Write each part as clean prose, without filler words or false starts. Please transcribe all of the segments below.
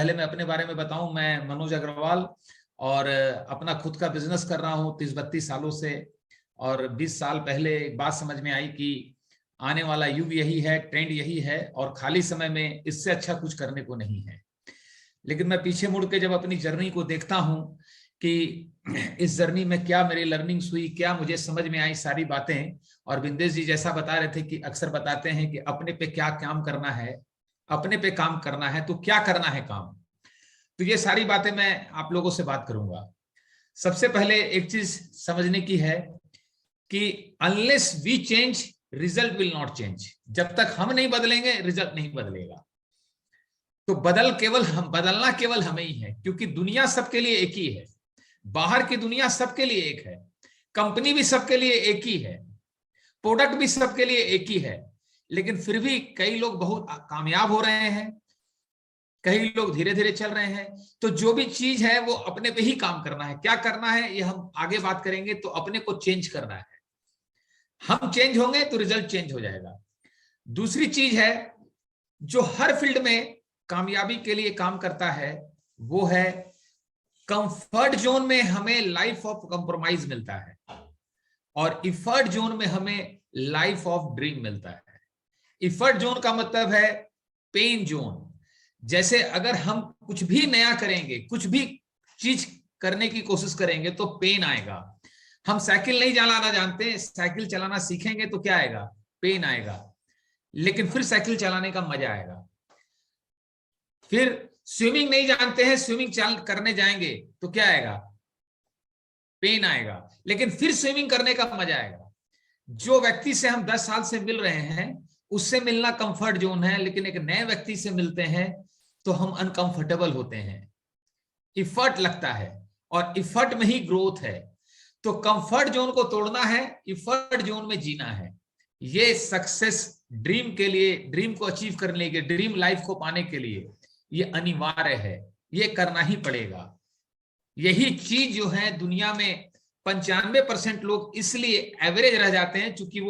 पहले मैं अपने बारे में बताऊं, मैं मनोज अग्रवाल और अपना खुद का बिजनेस कर रहा हूं 30-32 सालों से। और 20 साल पहले एक बात समझ में आई कि आने वाला युग यही है, ट्रेंड यही है और खाली समय में इससे अच्छा कुछ करने को नहीं है। लेकिन मैं पीछे मुड़ के जब अपनी जर्नी को देखता हूं कि इस जर्नी में क्या मेरी लर्निंग्स हुई, क्या मुझे समझ में आई सारी बातें। और बिंदेश जी जैसा बता रहे थे कि अक्सर बताते हैं कि अपने पे क्या काम करना है, अपने पे काम करना है तो क्या करना है काम। तो ये सारी बातें मैं आप लोगों से बात करूंगा। सबसे पहले एक चीज समझने की है कि unless we change result will not change. जब तक हम नहीं बदलेंगे रिजल्ट नहीं बदलेगा। तो बदलना केवल हमें ही है, क्योंकि दुनिया सबके लिए एक ही है। बाहर की दुनिया सबके लिए एक है, कंपनी भी सबके लिए एक ही है, प्रोडक्ट भी सबके लिए एक ही है। लेकिन फिर भी कई लोग बहुत कामयाब हो रहे हैं, कई लोग धीरे धीरे चल रहे हैं। तो जो भी चीज है वो अपने पे ही काम करना है। क्या करना है ये हम आगे बात करेंगे। तो अपने को चेंज करना है। हम चेंज होंगे तो रिजल्ट चेंज हो जाएगा। दूसरी चीज है जो हर फील्ड में कामयाबी के लिए काम करता है, वो है कंफर्ट जोन में हमें लाइफ ऑफ कंप्रोमाइज मिलता है और इफर्ट जोन में हमें लाइफ ऑफ ड्रीम मिलता है। इफर्ट जोन का मतलब है पेन जोन। जैसे अगर हम कुछ भी नया करेंगे, कुछ भी चीज करने की कोशिश करेंगे तो पेन आएगा। हम साइकिल नहीं चलाना जानते, साइकिल चलाना सीखेंगे तो क्या आएगा? पेन आएगा। लेकिन फिर साइकिल चलाने का मजा आएगा। फिर स्विमिंग नहीं जानते हैं, स्विमिंग करने जाएंगे तो क्या आएगा? पेन आएगा। लेकिन फिर स्विमिंग करने का मजा आएगा। जो व्यक्ति से हम 10 साल से मिल रहे हैं उससे मिलना कंफर्ट जोन है, लेकिन एक नए व्यक्ति से मिलते हैं तो हम अनकंफर्टेबल होते हैं, इफर्ट लगता है और इफर्ट में ही ग्रोथ है। तो कंफर्ट जोन को तोड़ना है, इफर्ट जोन में जीना है। ये सक्सेस ड्रीम के लिए, ड्रीम को अचीव करने के, ड्रीम लाइफ को पाने के लिए ये अनिवार्य है, ये करना ही पड़ेगा। यही चीज जो है दुनिया में 95% लोग इसलिए एवरेज रह जाते हैं क्योंकि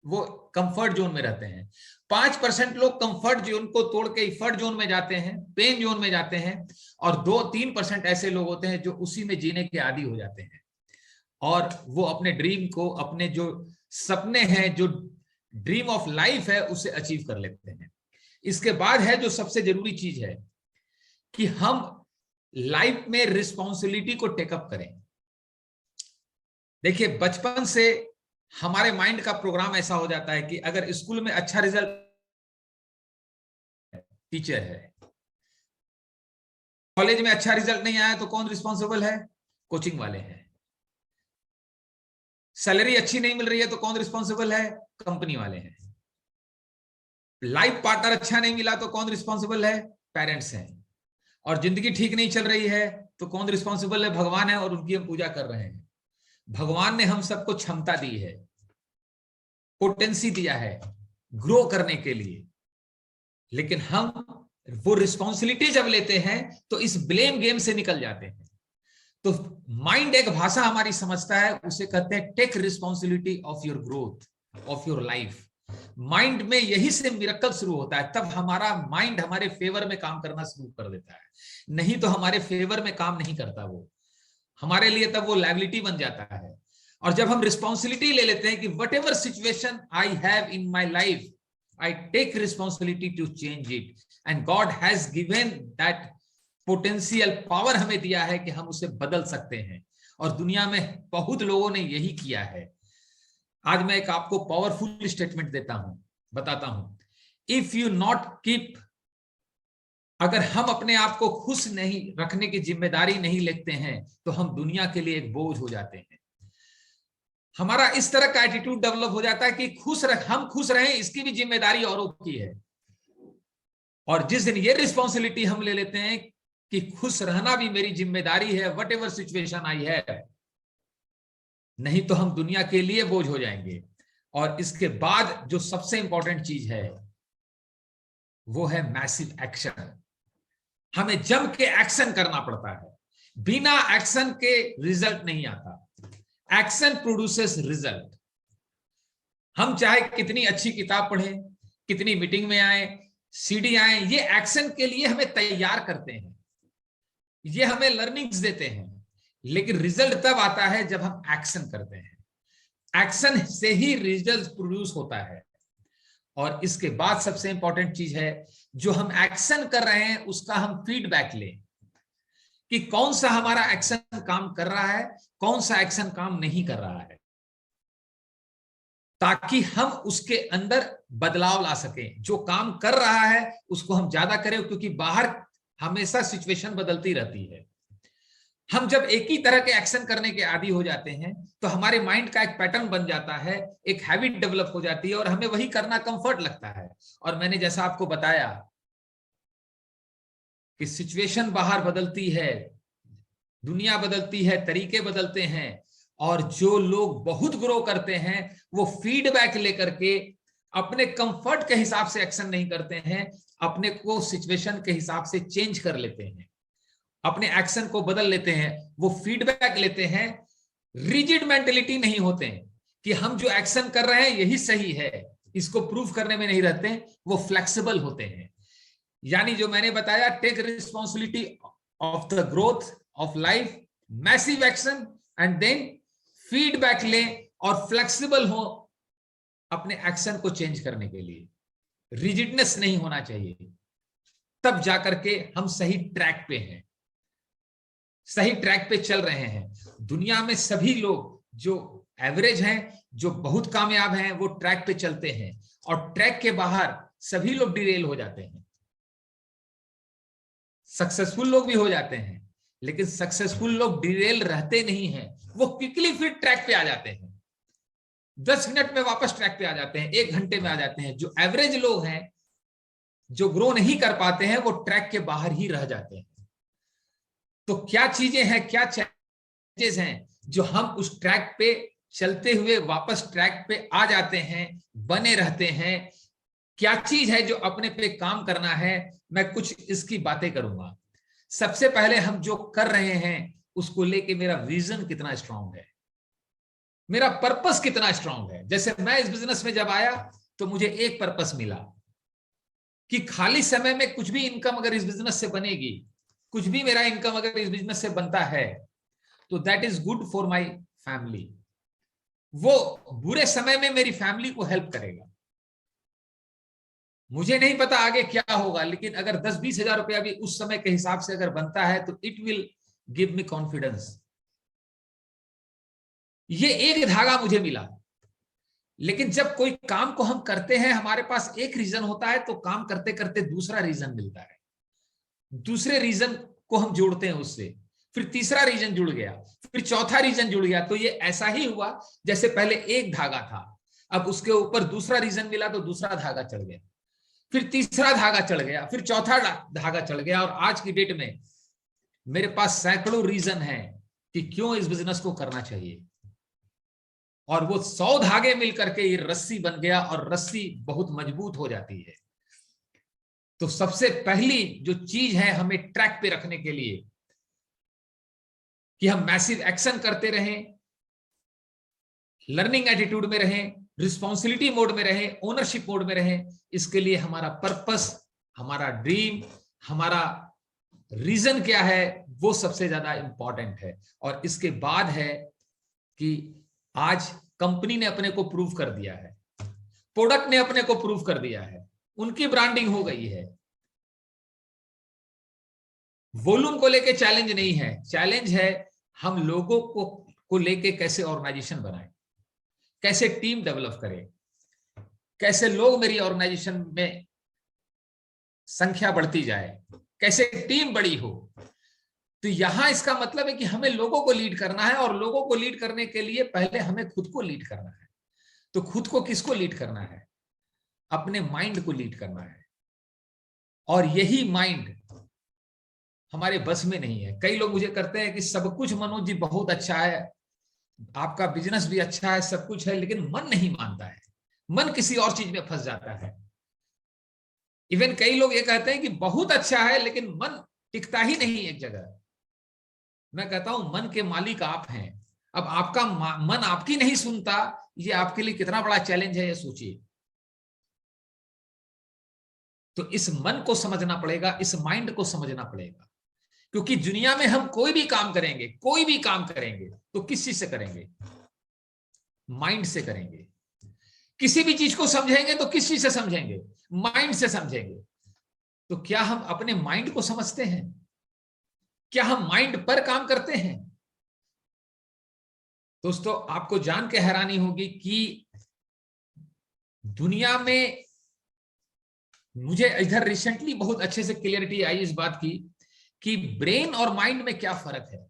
वो कंफर्ट जोन में रहते हैं। 5% लोग कंफर्ट जोन को तोड़ के इफर्ट जोन में जाते हैं, पेन जोन में जाते हैं। और 2-3% ऐसे लोग होते हैं जो उसी में जीने के आदी हो जाते हैं और वो अपने ड्रीम को, अपने जो सपने हैं, जो ड्रीम ऑफ लाइफ है, उसे अचीव कर लेते हैं। इसके बाद है जो सबसे जरूरी चीज है कि हम लाइफ में रिस्पॉन्सिबिलिटी को टेकअप करें। देखिए, बचपन से हमारे माइंड का प्रोग्राम ऐसा हो जाता है कि अगर स्कूल में अच्छा रिजल्ट, टीचर है, कॉलेज में अच्छा रिजल्ट नहीं आया तो कौन रिस्पॉन्सिबल है? कोचिंग वाले हैं। सैलरी अच्छी नहीं मिल रही है तो कौन रिस्पॉन्सिबल है? कंपनी वाले हैं। लाइफ पार्टनर अच्छा नहीं मिला तो कौन रिस्पॉन्सिबल है? पेरेंट्स हैं। और जिंदगी ठीक नहीं चल रही है तो कौन रिस्पॉन्सिबल है? भगवान है, और उनकी हम पूजा कर रहे हैं। भगवान ने हम सबको क्षमता दी है, पोटेंसी दिया है ग्रो करने के लिए, लेकिन हम वो रिस्पॉन्सिबिलिटी जब लेते हैं तो इस ब्लेम गेम से निकल जाते हैं। तो माइंड एक भाषा हमारी समझता है, उसे कहते हैं take responsibility of your growth, of your life. Mind में यही से मिरेकल शुरू होता है। तब हमारा माइंड हमारे फेवर में काम करना शुरू कर देता है, नहीं तो हमारे फेवर में काम नहीं करता वो, हमारे लिए तब वो लायबिलिटी बन जाता है। और जब हम रिस्पॉन्सिबिलिटी ले लेते हैं कि whatever situation I have in my life, I take responsibility to change it, and God has given that potential power, हमें दिया है कि हम उसे बदल सकते हैं। और दुनिया में बहुत लोगों ने यही किया है। आज मैं एक आपको पावरफुल स्टेटमेंट देता हूं, बताता हूं। इफ यू नॉट कीप, अगर हम अपने आप को खुश नहीं रखने की जिम्मेदारी नहीं लेते हैं तो हम दुनिया के लिए एक बोझ हो जाते हैं। हमारा इस तरह का एटीट्यूड डेवलप हो जाता है कि हम खुश रहें इसकी भी जिम्मेदारी औरों की है। और जिस दिन ये रिस्पॉन्सिबिलिटी हम ले लेते हैं कि खुश रहना भी मेरी जिम्मेदारी है, वट एवर सिचुएशन आई है, नहीं तो हम दुनिया के लिए बोझ हो जाएंगे। और इसके बाद जो सबसे इंपॉर्टेंट चीज है वो है मैसिव एक्शन। हमें जम के एक्शन करना पड़ता है। बिना एक्शन के रिजल्ट नहीं आता। Action produces result. हम चाहे कितनी अच्छी किताब पढ़ें, कितनी मीटिंग में आए, सीढ़ियां, ये एक्शन के लिए हमें तैयार करते हैं, ये हमें लर्निंग्स देते हैं, लेकिन रिजल्ट तब आता है जब हम एक्शन करते हैं। एक्शन से ही रिजल्ट प्रोड्यूस होता है। और इसके बाद सबसे इंपॉर्टेंट चीज है, जो हम एक्शन कर रहे हैं उसका हम फीडबैक लें कि कौन सा हमारा एक्शन काम कर रहा है, कौन सा एक्शन काम नहीं कर रहा है, ताकि हम उसके अंदर बदलाव ला सकें। जो काम कर रहा है उसको हम ज्यादा करें, क्योंकि बाहर हमेशा सिचुएशन बदलती रहती है। हम जब एक ही तरह के एक्शन करने के आदी हो जाते हैं तो हमारे माइंड का एक पैटर्न बन जाता है, एक हैबिट डेवलप हो जाती है और हमें वही करना कंफर्ट लगता है। और मैंने जैसा आपको बताया कि सिचुएशन बाहर बदलती है, दुनिया बदलती है, तरीके बदलते हैं, और जो लोग बहुत ग्रो करते हैं वो फीडबैक लेकर के अपने कंफर्ट के हिसाब से एक्शन नहीं करते हैं, अपने को सिचुएशन के हिसाब से चेंज कर लेते हैं, अपने एक्शन को बदल लेते हैं, वो फीडबैक लेते हैं। रिजिड मेंटेलिटी नहीं होते हैं कि हम जो एक्शन कर रहे हैं यही सही है, इसको प्रूव करने में नहीं रहते, वो फ्लेक्सिबल होते हैं। यानी जो मैंने बताया, take responsibility of the growth of life, massive action and then feedback लें और फ्लेक्सिबल हो अपने एक्शन को चेंज करने के लिए। रिजिडनेस नहीं होना चाहिए, तब जाकर के हम सही ट्रैक पे हैं, सही ट्रैक पे चल रहे हैं। दुनिया में सभी लोग जो एवरेज हैं, जो बहुत कामयाब हैं, वो ट्रैक पे चलते हैं, और ट्रैक के बाहर सभी लोग डिरेल हो जाते हैं। सक्सेसफुल लोग भी हो जाते हैं, लेकिन सक्सेसफुल लोग डिरेल रहते नहीं हैं, वो क्विकली फिर ट्रैक पे आ जाते हैं, 10 मिनट में वापस ट्रैक पे आ जाते हैं, 1 घंटे में आ जाते हैं। जो एवरेज लोग हैं, जो ग्रो नहीं कर पाते हैं, वो ट्रैक के बाहर ही रह जाते हैं। तो क्या चीजें हैं, क्या चेंजेस हैं जो हम उस ट्रैक पे चलते हुए वापस ट्रैक पे आ जाते हैं, बने रहते हैं? क्या चीज है जो अपने पे काम करना है? मैं कुछ इसकी बातें करूंगा। सबसे पहले हम जो कर रहे हैं उसको लेके मेरा विजन कितना स्ट्रांग है, मेरा पर्पस कितना स्ट्रांग है। जैसे मैं इस बिजनेस में जब आया तो मुझे एक पर्पस मिला कि खाली समय में कुछ भी इनकम अगर इस बिजनेस से बनेगी, कुछ भी मेरा इनकम अगर इस बिजनेस से बनता है, तो that is good for my family. वो बुरे समय में मेरी फैमिली को हेल्प करेगा। मुझे नहीं पता आगे क्या होगा, लेकिन अगर 10-20 हजार रुपया भी उस समय के हिसाब से अगर बनता है तो it will give me confidence. ये एक धागा मुझे मिला। लेकिन जब कोई काम को हम करते हैं, हमारे पास एक रीजन होता है, तो काम करते करते दूसरा रीजन मिलता है, दूसरे रीजन को हम जोड़ते हैं उससे, फिर तीसरा रीजन जुड़ गया, फिर चौथा रीजन जुड़ गया। तो ये ऐसा ही हुआ जैसे पहले एक धागा था, अब उसके ऊपर दूसरा रीजन मिला तो दूसरा धागा चढ़ गया, फिर तीसरा धागा चढ़ गया, फिर चौथा धागा चढ़ गया। और आज की डेट में मेरे पास सैकड़ों रीजन है कि क्यों इस बिजनेस को करना चाहिए, और वो 100 धागे मिलकर के ये रस्सी बन गया, और रस्सी बहुत मजबूत हो जाती है। तो सबसे पहली जो चीज है हमें ट्रैक पे रखने के लिए कि हम मैसिव एक्शन करते रहें, लर्निंग एटीट्यूड में रहें, रिस्पॉन्सिबिलिटी मोड में रहें, ओनरशिप मोड में रहें। इसके लिए हमारा पर्पस, हमारा ड्रीम, हमारा रीजन क्या है, वो सबसे ज्यादा इंपॉर्टेंट है। और इसके बाद है कि आज कंपनी ने अपने को प्रूव कर दिया है, प्रोडक्ट ने अपने को प्रूव कर दिया है, उनकी ब्रांडिंग हो गई है। वॉल्यूम को लेके चैलेंज नहीं है, चैलेंज है हम लोगों को लेके कैसे ऑर्गेनाइजेशन बनाएं, कैसे टीम डेवलप करें, कैसे लोग मेरी ऑर्गेनाइजेशन में संख्या बढ़ती जाए, कैसे टीम बड़ी हो। तो यहां इसका मतलब है कि हमें लोगों को लीड करना है, और लोगों को लीड करने के लिए पहले हमें खुद को लीड करना है। तो खुद को किसको लीड करना है? अपने माइंड को लीड करना है। और यही माइंड हमारे बस में नहीं है। कई लोग मुझे करते हैं कि सब कुछ मनोज जी बहुत अच्छा है, आपका बिजनेस भी अच्छा है, सब कुछ है, लेकिन मन नहीं मानता है, मन किसी और चीज में फंस जाता है। इवन कई लोग ये कहते हैं कि बहुत अच्छा है लेकिन मन टिकता ही नहीं एक जगह। मैं कहता हूं मन के मालिक आप हैं। अब आपका मन आपकी नहीं सुनता, ये आपके लिए कितना बड़ा चैलेंज है, ये सोचिए। तो इस मन को समझना पड़ेगा, इस माइंड को समझना पड़ेगा, क्योंकि दुनिया में हम कोई भी काम करेंगे तो किस चीज से करेंगे? माइंड से करेंगे। किसी भी चीज को समझेंगे तो किस चीज से समझेंगे? माइंड से समझेंगे। तो क्या हम अपने माइंड को समझते हैं? क्या हम माइंड पर काम करते हैं? दोस्तों, आपको जान के हैरानी होगी कि दुनिया में, मुझे इधर रिसेंटली बहुत अच्छे से क्लियरिटी आई इस बात की कि ब्रेन और माइंड में क्या फर्क है।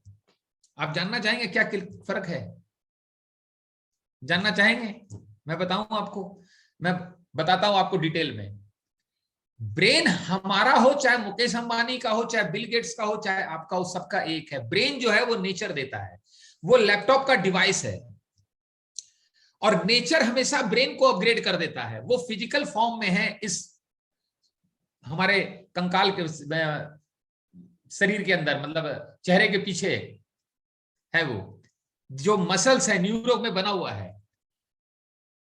आप जानना चाहेंगे क्या फर्क है? जानना चाहेंगे? मैं बताऊं आपको, मैं बताता हूं आपको डिटेल में। ब्रेन हमारा हो, चाहे मुकेश अंबानी का हो, चाहे बिल गेट्स का हो, चाहे आपका हो, सबका एक है। ब्रेन जो है वो नेचर देता है, वो लैपटॉप का डिवाइस है, और नेचर हमेशा ब्रेन को अपग्रेड कर देता है। वो फिजिकल फॉर्म में है, इस हमारे कंकाल के शरीर के अंदर, मतलब चेहरे के पीछे है। वो जो मसल्स है, न्यूरो में बना हुआ है,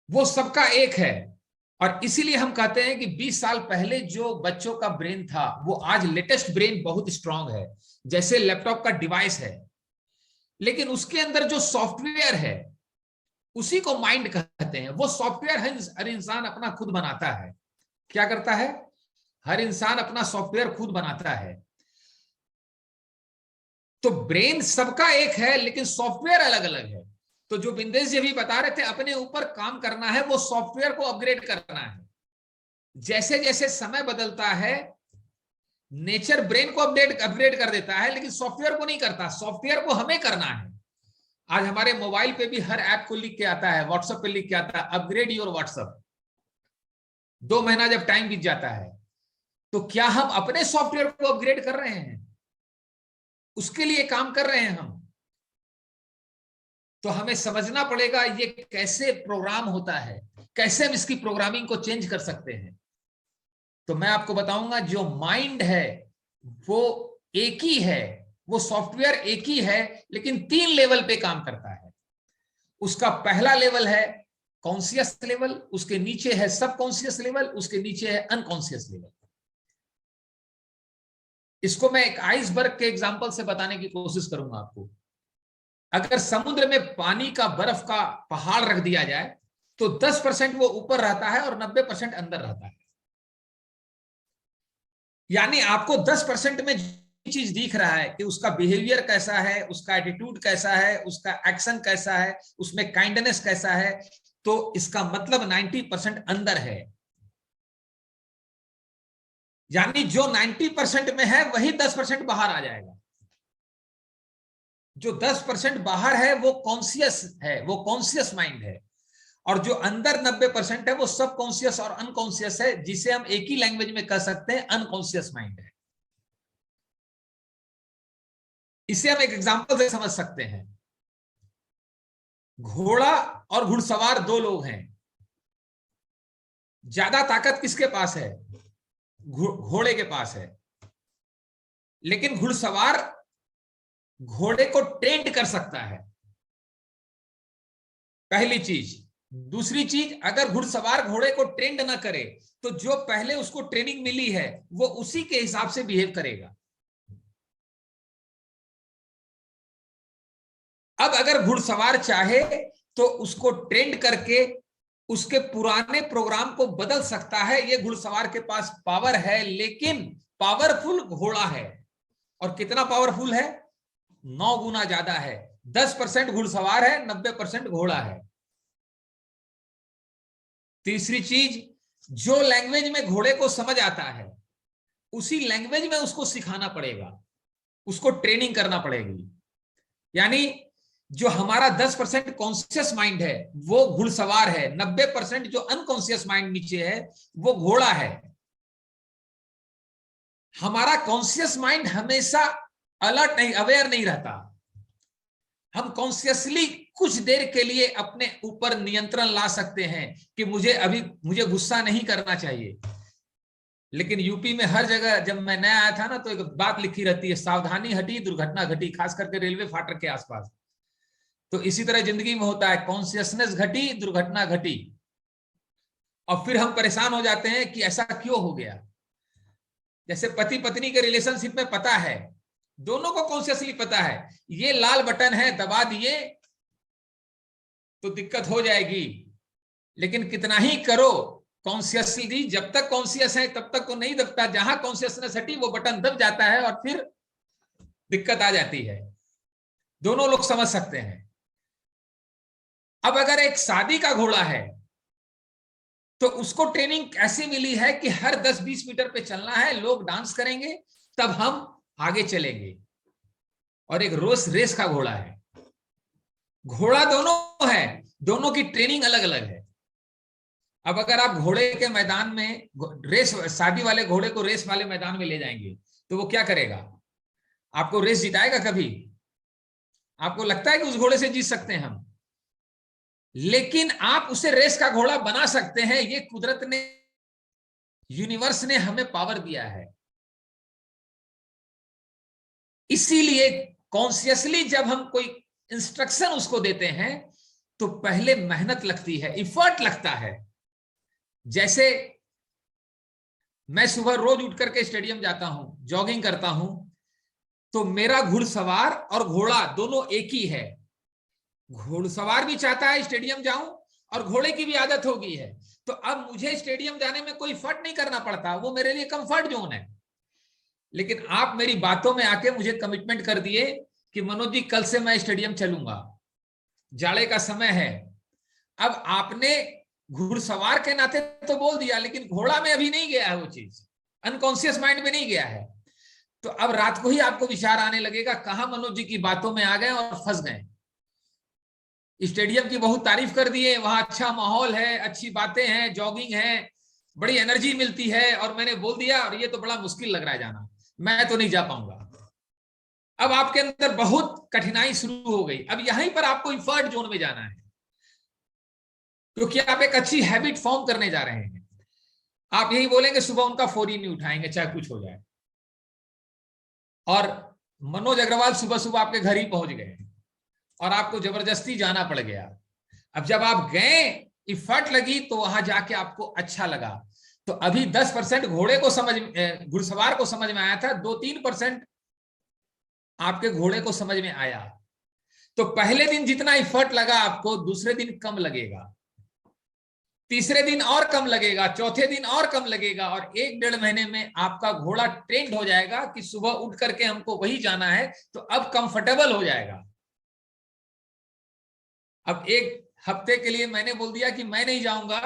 वो सबका एक है। और इसीलिए हम कहते हैं कि 20 साल पहले जो बच्चों का ब्रेन था, वो आज लेटेस्ट ब्रेन बहुत स्ट्रांग है, जैसे लैपटॉप का डिवाइस है। लेकिन उसके अंदर जो सॉफ्टवेयर है, उसी को माइंड कहते हैं। वो सॉफ्टवेयर हर इंसान अपना खुद बनाता है। क्या करता है? हर इंसान अपना सॉफ्टवेयर खुद बनाता है। तो ब्रेन सबका एक है, लेकिन सॉफ्टवेयर अलग अलग है। तो जो बिंदेश जी भी बता रहे थे, अपने ऊपर काम करना है, वो सॉफ्टवेयर को अपग्रेड करना है। जैसे जैसे समय बदलता है, नेचर ब्रेन को अपग्रेड कर देता है, लेकिन सॉफ्टवेयर को नहीं करता। सॉफ्टवेयर को हमें करना है। आज हमारे मोबाइल पे भी हर ऐप को लिख के आता है, व्हाट्सएप पे लिख के आता है, अपग्रेड योर व्हाट्सएप। 2 महीना जब टाइम बीत जाता है, तो क्या हम अपने सॉफ्टवेयर को अपग्रेड कर रहे हैं? उसके लिए काम कर रहे हैं हम। तो हमें समझना पड़ेगा ये कैसे प्रोग्राम होता है, कैसे हम इसकी प्रोग्रामिंग को चेंज कर सकते हैं। तो मैं आपको बताऊंगा, जो माइंड है वो एक ही है, वो सॉफ्टवेयर एक ही है, लेकिन 3 लेवल पे काम करता है। उसका पहला लेवल है कॉन्शियस लेवल, उसके नीचे है सब कॉन्शियस लेवल, उसके नीचे है अनकॉन्शियस लेवल। इसको मैं एक आइसबर्ग के एग्जांपल से बताने की कोशिश करूंगा आपको। अगर समुद्र में पानी का, बर्फ का पहाड़ रख दिया जाए, तो 10% वो ऊपर रहता है और 90% अंदर रहता है। यानी आपको 10% में चीज दिख रहा है कि उसका बिहेवियर कैसा है, उसका एटीट्यूड कैसा है, उसका एक्शन कैसा है, उसमें काइंडनेस कैसा है, तो इसका मतलब 90% अंदर है। यानी जो 90% में है, वही 10% बाहर आ जाएगा। जो 10% बाहर है वो कॉन्शियस है, वो कॉन्शियस माइंड है। और जो अंदर 90% है, वो सब कॉन्शियस और अनकॉन्शियस है, जिसे हम एक ही लैंग्वेज में कह सकते हैं अनकॉन्शियस माइंड है। इसे हम एक एग्जांपल से समझ सकते हैं। घोड़ा और घुड़सवार 2 लोग हैं। ज्यादा ताकत किसके पास है? घोड़े के पास है। लेकिन घुड़सवार घोड़े को ट्रेंड कर सकता है, पहली चीज। दूसरी चीज, अगर घुड़सवार घोड़े को ट्रेंड ना करे, तो जो पहले उसको ट्रेनिंग मिली है, वो उसी के हिसाब से बिहेव करेगा। अब अगर घुड़सवार चाहे तो उसको ट्रेंड करके उसके पुराने प्रोग्राम को बदल सकता है। ये घुड़सवार के पास पावर है, लेकिन पावरफुल घोड़ा है। और कितना पावरफुल है? 9 गुना ज्यादा है। 10% घुड़सवार है, 90% घोड़ा है। तीसरी चीज, जो लैंग्वेज में घोड़े को समझ आता है, उसी लैंग्वेज में उसको सिखाना पड़ेगा, उसको ट्रेनिंग करना पड़ेगी। यानी जो हमारा 10% कॉन्शियस माइंड है, वो घुड़सवार है। 90% जो अनकॉन्शियस माइंड नीचे है, वो घोड़ा है। हमारा कॉन्शियस माइंड हमेशा अलर्ट नहीं, अवेयर नहीं रहता। हम कॉन्शियसली कुछ देर के लिए अपने ऊपर नियंत्रण ला सकते हैं कि मुझे गुस्सा नहीं करना चाहिए। लेकिन यूपी में हर जगह जब मैं नया आया था ना, तो एक बात लिखी रहती है, सावधानी हटी दुर्घटना घटी, खास करके रेलवे फाटक के आसपास। तो इसी तरह जिंदगी में होता है, कॉन्शियसनेस घटी, दुर्घटना घटी, और फिर हम परेशान हो जाते हैं कि ऐसा क्यों हो गया। जैसे पति पत्नी के रिलेशनशिप में पता है, दोनों को कॉन्शियसली पता है ये लाल बटन है, दबा दिए तो दिक्कत हो जाएगी, लेकिन कितना ही करो कॉन्शियसली, जब तक कॉन्शियस है तब तक तो नहीं दबता, जहां कॉन्शियसनेस हटी वो बटन दब जाता है और फिर दिक्कत आ जाती है। दोनों लोग समझ सकते हैं। अब अगर एक शादी का घोड़ा है तो उसको ट्रेनिंग ऐसी मिली है कि हर 10-20 मीटर पे चलना है, लोग डांस करेंगे तब हम आगे चलेंगे। और एक रोज रेस का घोड़ा है, घोड़ा दोनों है, दोनों की ट्रेनिंग अलग अलग है। अब अगर आप घोड़े के मैदान में रेस, शादी वाले घोड़े को रेस वाले मैदान में ले जाएंगे तो वो क्या करेगा? आपको रेस जिताएगा कभी? आपको लगता है कि उस घोड़े से जीत सकते हैं हम? लेकिन आप उसे रेस का घोड़ा बना सकते हैं। ये कुदरत ने, यूनिवर्स ने हमें पावर दिया है। इसीलिए कॉन्शियसली जब हम कोई इंस्ट्रक्शन उसको देते हैं तो पहले मेहनत लगती है, इफर्ट लगता है। जैसे मैं सुबह रोज उठ करके स्टेडियम जाता हूं, जॉगिंग करता हूं, तो मेरा घुड़सवार और घोड़ा दोनों एक ही है। घुड़सवार भी चाहता है स्टेडियम जाऊं और घोड़े की भी आदत हो गई है। तो अब मुझे स्टेडियम जाने में कोई एफर्ट नहीं करना पड़ता, वो मेरे लिए कंफर्ट जोन है। लेकिन आप मेरी बातों में आके मुझे कमिटमेंट कर दिए कि मनोज जी कल से मैं स्टेडियम चलूंगा, जाड़े का समय है। अब आपने घुड़सवार के नाते तो बोल दिया, लेकिन घोड़ा में अभी नहीं गया है, वो चीज अनकॉन्शियस माइंड में नहीं गया है। तो अब रात को ही आपको विचार आने लगेगा, कहां मनोज जी की बातों में आ गए और फंस गए। स्टेडियम की बहुत तारीफ कर दी है, वहां अच्छा माहौल है, अच्छी बातें हैं, जॉगिंग है, बड़ी एनर्जी मिलती है, और मैंने बोल दिया और ये तो बड़ा मुश्किल लग रहा है जाना, मैं तो नहीं जा पाऊंगा। अब आपके अंदर बहुत कठिनाई शुरू हो गई। अब यहीं पर आपको इफर्ट जोन में जाना है, क्योंकि आप एक अच्छी हैबिट फॉर्म करने जा रहे हैं। आप यही बोलेंगे सुबह उनका फोन ही नहीं उठाएंगे चाहे कुछ हो जाए, और मनोज अग्रवाल सुबह सुबह आपके घर ही पहुंच गए और आपको जबरदस्ती जाना पड़ गया। अब जब आप गए, इफर्ट लगी, तो वहां जाके आपको अच्छा लगा। तो अभी 10% घोड़े को समझ, घुड़सवार को समझ में आया था, 2-3% आपके घोड़े को समझ में आया। तो पहले दिन जितना इफर्ट लगा आपको, दूसरे दिन कम लगेगा, तीसरे दिन और कम लगेगा, चौथे दिन और कम लगेगा, और 1-1.5 महीने में आपका घोड़ा ट्रेंड हो जाएगा कि सुबह उठ करके हमको वही जाना है। तो अब कंफर्टेबल हो जाएगा। अब 1 हफ्ते के लिए मैंने बोल दिया कि मैं नहीं जाऊंगा,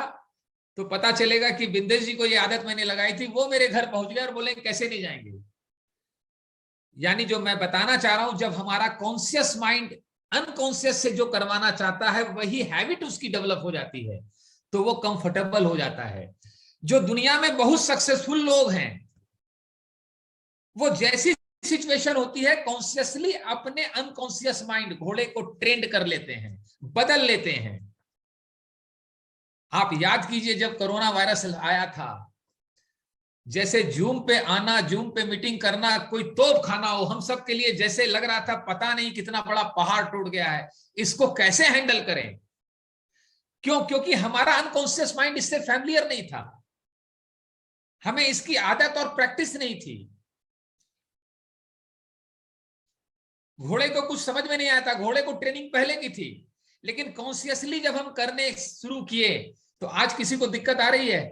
तो पता चलेगा कि बिंदेश जी को ये आदत मैंने लगाई थी, वो मेरे घर पहुंच गए और बोले कैसे नहीं जाएंगे। यानी जो मैं बताना चाह रहा हूं, जब हमारा कॉन्शियस माइंड अनकॉन्शियस से जो करवाना चाहता है वही हैबिट उसकी डेवलप हो जाती है, तो वो कंफर्टेबल हो जाता है। जो दुनिया में बहुत सक्सेसफुल लोग हैं, वो जैसी सिचुएशन होती है कॉन्शियसली अपने अनकॉन्शियस माइंड घोड़े को ट्रेंड कर लेते हैं, बदल लेते हैं। आप याद कीजिए जब कोरोना वायरस आया था, जैसे जूम पे आना, जूम पे मीटिंग करना कोई तोप खाना हो, हम सब के लिए जैसे लग रहा था पता नहीं कितना बड़ा पहाड़ टूट गया है, इसको कैसे हैंडल करें। क्यों? क्योंकि हमारा अनकॉन्शियस माइंड इससे फैमिलियर नहीं था, हमें इसकी आदत और प्रैक्टिस नहीं थी। घोड़े को कुछ समझ में नहीं आया था, घोड़े को ट्रेनिंग पहले की थी, लेकिन कॉन्शियसली जब हम करने शुरू किए तो आज किसी को दिक्कत आ रही है?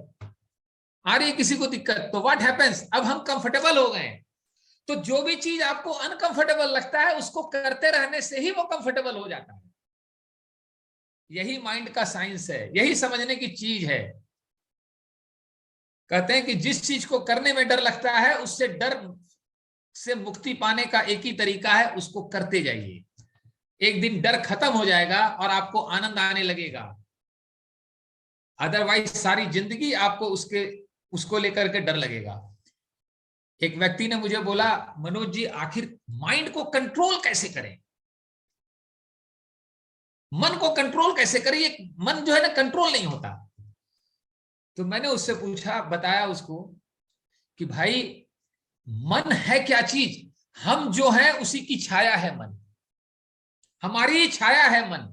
आ रही है किसी को दिक्कत? तो व्हाट हैपेंस, अब हम कंफर्टेबल हो गए। तो जो भी चीज आपको अनकंफर्टेबल लगता है उसको करते रहने से ही वो कंफर्टेबल हो जाता है। यही माइंड का साइंस है, यही समझने की चीज है। कहते हैं कि जिस चीज को करने में डर लगता है, उससे डर से मुक्ति पाने का एक ही तरीका है, उसको करते जाइए। एक दिन डर खत्म हो जाएगा और आपको आनंद आने लगेगा। अदरवाइज सारी जिंदगी आपको उसको लेकर के डर लगेगा। एक व्यक्ति ने मुझे बोला, मनोज जी आखिर माइंड को कंट्रोल कैसे करें, मन को कंट्रोल कैसे करें, ये मन जो है ना कंट्रोल नहीं होता। तो मैंने उससे पूछा, बताया उसको कि भाई मन है क्या चीज? हम जो है उसी की छाया है मन, हमारी छाया है मन।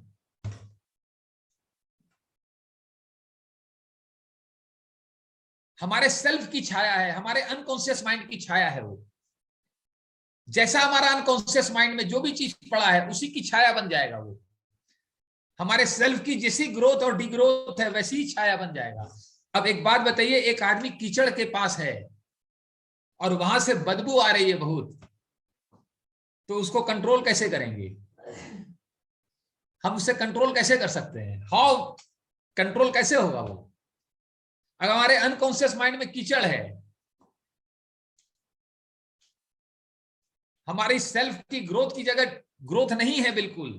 हमारे सेल्फ की छाया है, हमारे अनकॉन्शियस माइंड की छाया है। वो जैसा हमारा अनकॉन्शियस माइंड में जो भी चीज पड़ा है उसी की छाया बन जाएगा। वो हमारे सेल्फ की जैसी ग्रोथ और डिग्रोथ है वैसी ही छाया बन जाएगा। अब एक बात बताइए, एक आदमी कीचड़ के पास है और वहां से बदबू आ रही है बहुत, तो उसको कंट्रोल कैसे करेंगे? हम उससे कंट्रोल कैसे कर सकते हैं? हाउ कंट्रोल कैसे होगा वो? अगर हमारे अनकॉन्शियस माइंड में कीचड़ है, हमारी सेल्फ की ग्रोथ की जगह ग्रोथ नहीं है बिल्कुल,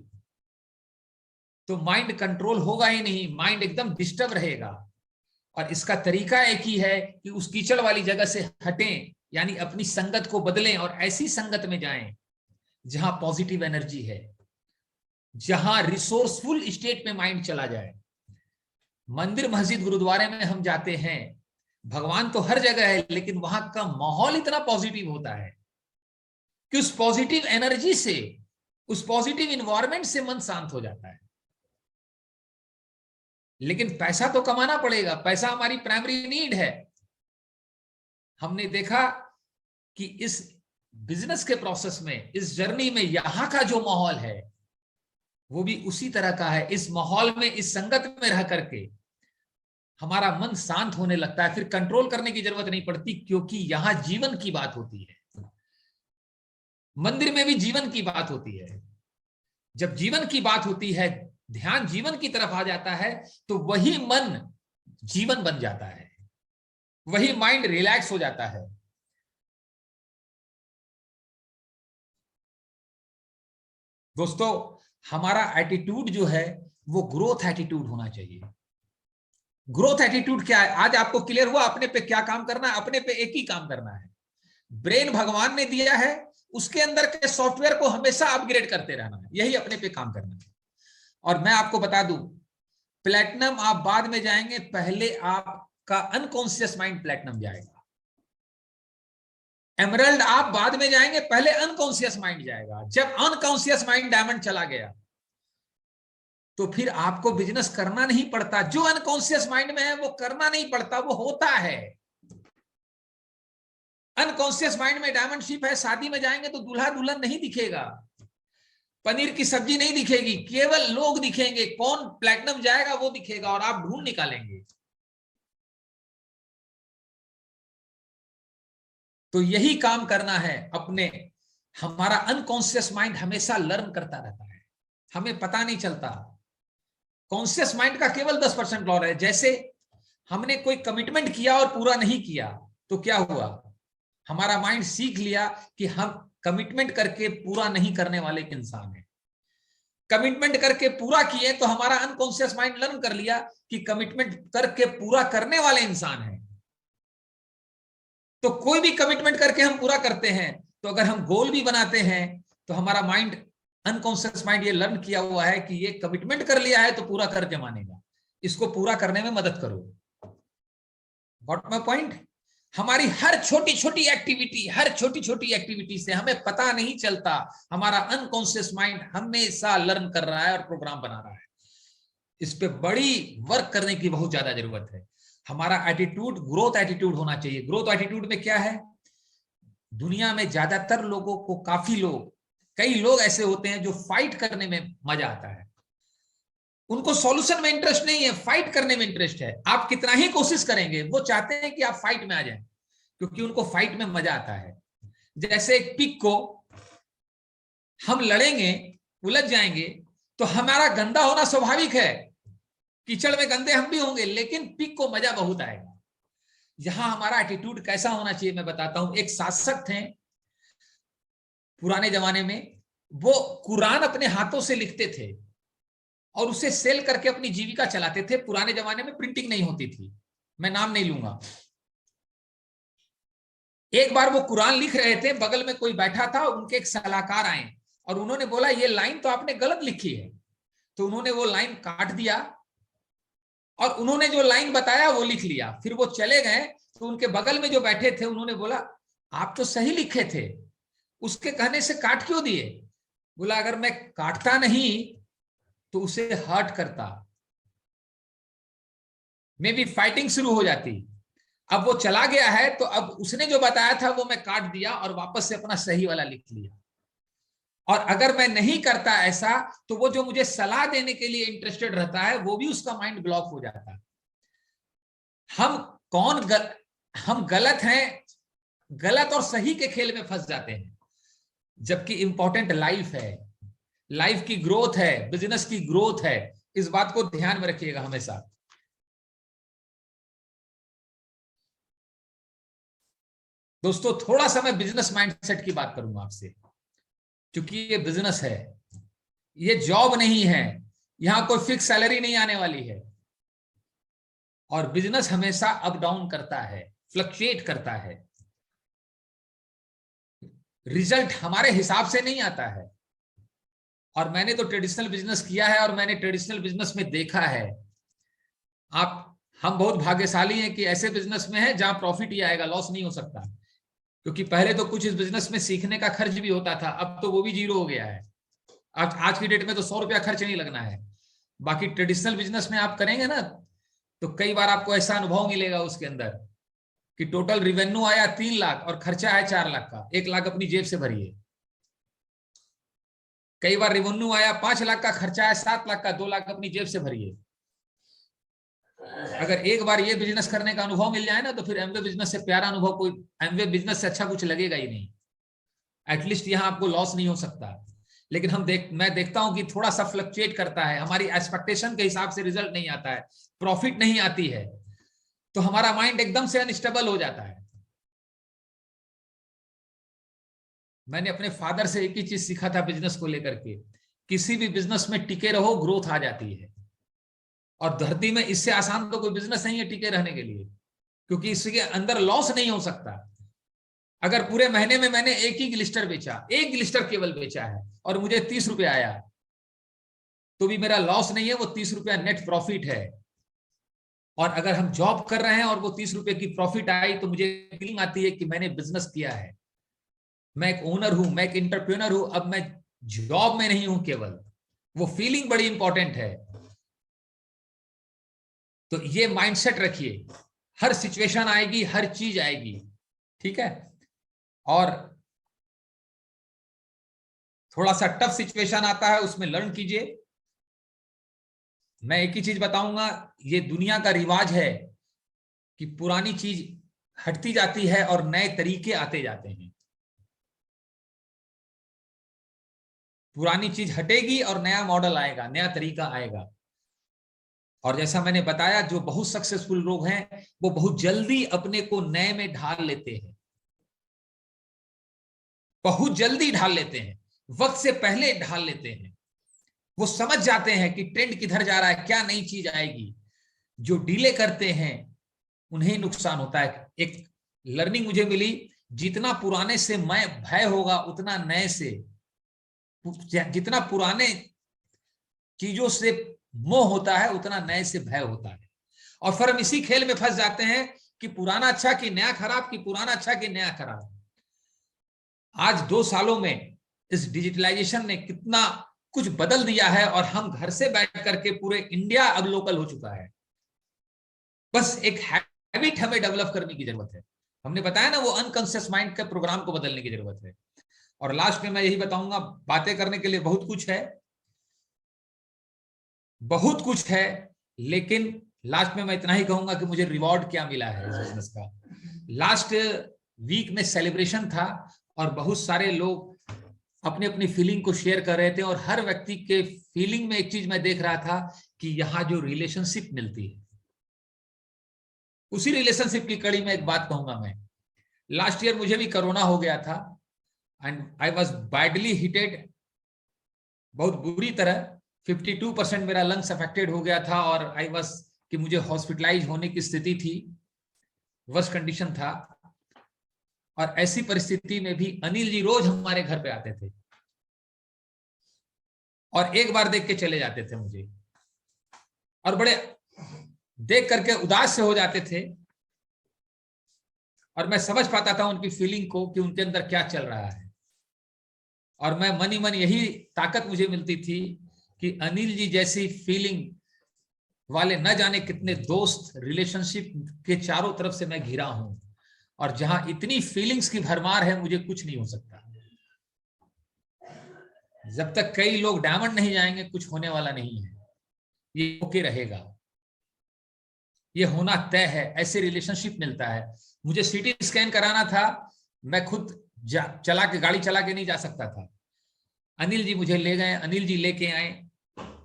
तो माइंड कंट्रोल होगा ही नहीं, माइंड एकदम डिस्टर्ब रहेगा। और इसका तरीका एक ही है कि उस कीचड़ वाली जगह से हटें, यानी अपनी संगत को बदलें और ऐसी संगत में जाएं जहां पॉजिटिव एनर्जी है, जहां रिसोर्सफुल स्टेट में माइंड चला जाए। मंदिर मस्जिद गुरुद्वारे में हम जाते हैं, भगवान तो हर जगह है, लेकिन वहां का माहौल इतना पॉजिटिव होता है कि उस पॉजिटिव एनर्जी से, उस पॉजिटिव इन्वायरमेंट से मन शांत हो जाता है। लेकिन पैसा तो कमाना पड़ेगा, पैसा हमारी प्राइमरी नीड है। हमने देखा कि इस बिजनेस के प्रोसेस में, इस जर्नी में यहां का जो माहौल है वो भी उसी तरह का है। इस माहौल में, इस संगत में रह करके हमारा मन शांत होने लगता है, फिर कंट्रोल करने की जरूरत नहीं पड़ती, क्योंकि यहां जीवन की बात होती है। मंदिर में भी जीवन की बात होती है। जब जीवन की बात होती है, ध्यान जीवन की तरफ आ जाता है, तो वही मन जीवन बन जाता है, वही माइंड रिलैक्स हो जाता है। दोस्तों, हमारा एटीट्यूड जो है वो ग्रोथ एटीट्यूड होना चाहिए। ग्रोथ एटीट्यूड क्या है? आज आपको क्लियर हुआ अपने पे क्या काम करना है। अपने पे एक ही काम करना है। ब्रेन भगवान ने दिया है, उसके अंदर के सॉफ्टवेयर को हमेशा अपग्रेड करते रहना है, यही अपने पे काम करना है। और मैं आपको बता दूं, प्लैटिनम आप बाद में जाएंगे, पहले आपका अनकॉन्शियस माइंड प्लैटिनम जाएगा। एमरल्ड आप बाद में जाएंगे, पहले अनकॉन्शियस माइंड जाएगा। जब अनकॉन्शियस माइंड डायमंड चला गया तो फिर आपको बिजनेस करना नहीं पड़ता। जो अनकॉन्शियस माइंड में है वो करना नहीं पड़ता, वो होता है। अनकॉन्शियस माइंड में डायमंड शिप है, शादी में जाएंगे तो दूल्हा दुल्हन नहीं दिखेगा, पनीर की सब्जी नहीं दिखेगी, केवल लोग दिखेंगे। कौन प्लैटिनम जाएगा वो दिखेगा और आप ढूंढ निकालेंगे। तो यही काम करना है अपने। हमारा अनकॉन्शियस माइंड हमेशा लर्न करता रहता है, हमें पता नहीं चलता। कॉन्शियस माइंड का केवल 10% लॉस है। जैसे हमने कोई कमिटमेंट किया और पूरा नहीं किया, तो क्या हुआ? हमारा माइंड सीख लिया कि हम कमिटमेंट करके पूरा नहीं करने वाले एक इंसान है। कमिटमेंट करके पूरा किए तो हमारा अनकॉन्शियस माइंड लर्न कर लिया कि कमिटमेंट करके पूरा करने वाले इंसान है। तो कोई भी कमिटमेंट करके हम पूरा करते हैं, तो अगर हम गोल भी बनाते हैं तो हमारा माइंड, अनकॉन्शियस माइंड ये लर्न किया हुआ है कि ये कमिटमेंट कर लिया है तो पूरा करके मानेगा, इसको पूरा करने में मदद करो। Got my point? हमारी हर छोटी छोटी एक्टिविटी, हर छोटी छोटी एक्टिविटी से हमें पता नहीं चलता, हमारा अनकॉन्शियस माइंड हमेशा लर्न कर रहा है और प्रोग्राम बना रहा है। इस पे बड़ी वर्क करने की बहुत ज्यादा जरूरत है। हमारा एटीट्यूड ग्रोथ एटीट्यूड होना चाहिए। ग्रोथ एटीट्यूड में क्या है? दुनिया में ज्यादातर लोगों को, काफी लोग, कई लोग ऐसे होते हैं जो फाइट करने में मजा आता है। उनको सॉल्यूशन में इंटरेस्ट नहीं है, फाइट करने में इंटरेस्ट है। आप कितना ही कोशिश करेंगे, वो चाहते हैं कि आप फाइट में आ जाएं, क्योंकि उनको फाइट में मजा आता है। जैसे एक पिग को हम लड़ेंगे, उलझ जाएंगे, तो हमारा गंदा होना स्वाभाविक है, कीचड़ में गंदे हम भी होंगे, लेकिन पिग को मजा बहुत आएगा। यहां हमारा एटीट्यूड कैसा होना चाहिए मैं बताता हूं। एक शासक थे पुराने जमाने में, वो कुरान अपने हाथों से लिखते थे और उसे सेल करके अपनी जीविका चलाते थे। पुराने जमाने में प्रिंटिंग नहीं होती थी, मैं नाम नहीं लूंगा। एक बार वो कुरान लिख रहे थे, बगल में कोई बैठा था, उनके एक सलाहकार आए और उन्होंने बोला ये लाइन तो आपने गलत लिखी है। तो उन्होंने वो लाइन काट दिया और उन्होंने जो लाइन बताया वो लिख लिया। फिर वो चले गए तो उनके बगल में जो बैठे थे उन्होंने बोला आप तो सही लिखे थे, उसके कहने से काट क्यों दिए? बोला अगर मैं काटता नहीं तो उसे हर्ट करता, मे बी फाइटिंग शुरू हो जाती। अब वो चला गया है, तो अब उसने जो बताया था वो मैं काट दिया और वापस से अपना सही वाला लिख लिया। और अगर मैं नहीं करता ऐसा, तो वो जो मुझे सलाह देने के लिए इंटरेस्टेड रहता है वो भी उसका माइंड ब्लॉक हो जाता है। हम हम गलत हैं, गलत और सही के खेल में फंस जाते हैं, जबकि इंपॉर्टेंट लाइफ है, लाइफ की ग्रोथ है, बिजनेस की ग्रोथ है। इस बात को ध्यान में रखिएगा हमेशा। दोस्तों, थोड़ा सा मैं बिजनेस माइंडसेट की बात करूंगा आपसे, क्योंकि ये बिजनेस है, ये जॉब नहीं है, यहां कोई फिक्स सैलरी नहीं आने वाली है। और बिजनेस हमेशा अप डाउन करता है, फ्लक्चुएट करता है। रिजल्ट हमारे हिसाब से नहीं आता है। और मैंने तो ट्रेडिशनल बिजनेस किया है और मैंने ट्रेडिशनल बिजनेस में देखा है, हम बहुत भाग्यशाली हैं कि ऐसे बिजनेस में है जहां प्रॉफिट ही आएगा, लॉस नहीं हो सकता। क्योंकि पहले तो कुछ इस बिजनेस में सीखने का खर्च भी होता था, अब तो वो भी जीरो हो गया है। आज की डेट में तो 100 रुपया खर्च नहीं लगना है। बाकी ट्रेडिशनल बिजनेस में आप करेंगे ना, तो कई बार आपको ऐसा अनुभव मिलेगा उसके अंदर कि टोटल रिवेन्यू आया 3 लाख और खर्चा है 4 लाख का, 1 लाख अपनी जेब से भरिए। कई बार रिवेन्यू आया 5 लाख का, खर्चा है 7 लाख का, 2 लाख अपनी जेब से भरिए। अगर एक बार ये बिजनेस करने का अनुभव मिल जाए ना, तो फिर एमवे बिजनेस से प्यारा अनुभव कोई, एमवे बिजनेस से अच्छा कुछ लगेगा ही नहीं। एटलीस्ट यहां आपको लॉस नहीं हो सकता। लेकिन मैं देखता हूं कि थोड़ा सा फ्लक्चुएट करता है, हमारी एक्सपेक्टेशन के हिसाब से रिजल्ट नहीं आता है, प्रॉफिट नहीं आती है, तो हमारा माइंड एकदम से अनस्टेबल हो जाता है। मैंने अपने फादर से एक ही चीज सीखा था बिजनेस को लेकर के, किसी भी बिजनेस में टिके रहो, ग्रोथ आ जाती है। और धरती में इससे आसान तो कोई बिजनेस नहीं है टिके रहने के लिए, क्योंकि इसके अंदर लॉस नहीं हो सकता। अगर पूरे महीने में मैंने एक ही ग्लिस्टर बेचा, एक ग्लिस्टर केवल बेचा है, और मुझे 30 रुपया आया, तो भी मेरा लॉस नहीं है, वो 30 रुपया नेट प्रॉफिट है। और अगर हम जॉब कर रहे हैं और वो 30 रुपए की प्रॉफिट आई, तो मुझे फीलिंग आती है कि मैंने बिजनेस किया है, मैं एक ओनर हूं, मैं एक इंटरप्रेन्योर हूं, अब मैं जॉब में नहीं हूं केवल। वो फीलिंग बड़ी इंपॉर्टेंट है। तो ये माइंडसेट रखिए, हर सिचुएशन आएगी, हर चीज आएगी, ठीक है। और थोड़ा सा टफ सिचुएशन आता है, उसमें लर्न कीजिए। मैं एक ही चीज बताऊंगा, ये दुनिया का रिवाज है कि पुरानी चीज हटती जाती है और नए तरीके आते जाते हैं। पुरानी चीज हटेगी और नया मॉडल आएगा, नया तरीका आएगा। और जैसा मैंने बताया, जो बहुत सक्सेसफुल लोग हैं वो बहुत जल्दी अपने को नए में ढाल लेते हैं, बहुत जल्दी ढाल लेते हैं, वक्त से पहले ढाल लेते हैं। वो समझ जाते हैं कि ट्रेंड किधर जा रहा है, क्या नई चीज आएगी। जो डीले करते हैं उन्हें नुकसान होता है। एक लर्निंग मुझे मिली, जितना पुराने से मैं भय होगा, उतना नए से, जितना पुराने चीजों से मोह होता है, उतना नए से भय होता है। और फिर हम इसी खेल में फंस जाते हैं कि पुराना अच्छा कि नया खराब, कि पुराना अच्छा कि नया खराब। आज 2 सालों में इस डिजिटलाइजेशन ने कितना कुछ बदल दिया है, और हम घर से बैठ करके पूरे इंडिया अब लोकल हो चुका है। बस एक हैबिट हमें डेवलप करने की जरूरत है। हमने बताया ना, वो अनकॉन्शियस माइंड के प्रोग्राम को बदलने की जरूरत है। और लास्ट में मैं यही बताऊंगा, बातें करने के लिए बहुत कुछ है, बहुत कुछ है, लेकिन लास्ट में मैं इतना ही कहूंगा कि मुझे रिवॉर्ड क्या मिला है इस बिजनेस का। लास्ट वीक में सेलिब्रेशन था और बहुत सारे लोग अपनी अपनी फीलिंग को शेयर कर रहे थे, और हर व्यक्ति के फीलिंग में एक चीज मैं देख रहा था कि यहाँ जो रिलेशनशिप मिलती है, उसी रिलेशनशिप की कड़ी में एक बात कहूंगा मैं। लास्ट ईयर मुझे भी कोरोना हो गया था and I was badly hitted, बहुत बुरी तरह। 52% मेरा लंग्स अफेक्टेड हो गया था, और आई वॉज कि मुझे हॉस्पिटलाइज होने की स्थिति थी, वर्स्ट कंडीशन था। और ऐसी परिस्थिति में भी अनिल जी रोज हमारे घर पे आते थे और एक बार देख के चले जाते थे मुझे, और बड़े देख करके उदास से हो जाते थे। और मैं समझ पाता था उनकी फीलिंग को कि उनके अंदर क्या चल रहा है। और मैं मन ही मन यही ताकत मुझे मिलती थी कि अनिल जी जैसी फीलिंग वाले न जाने कितने दोस्त, रिलेशनशिप के चारों तरफ से मैं घिरा हूं, और जहां इतनी फीलिंग्स की भरमार है, मुझे कुछ नहीं हो सकता। जब तक कई लोग डायमंड नहीं जाएंगे, कुछ होने वाला नहीं है। ये ओके रहेगा, ये होना तय है। ऐसे रिलेशनशिप मिलता है। मुझे सीटी स्कैन कराना था, मैं खुद चला के, गाड़ी चला के नहीं जा सकता था। अनिल जी मुझे ले गए, अनिल जी लेके आए,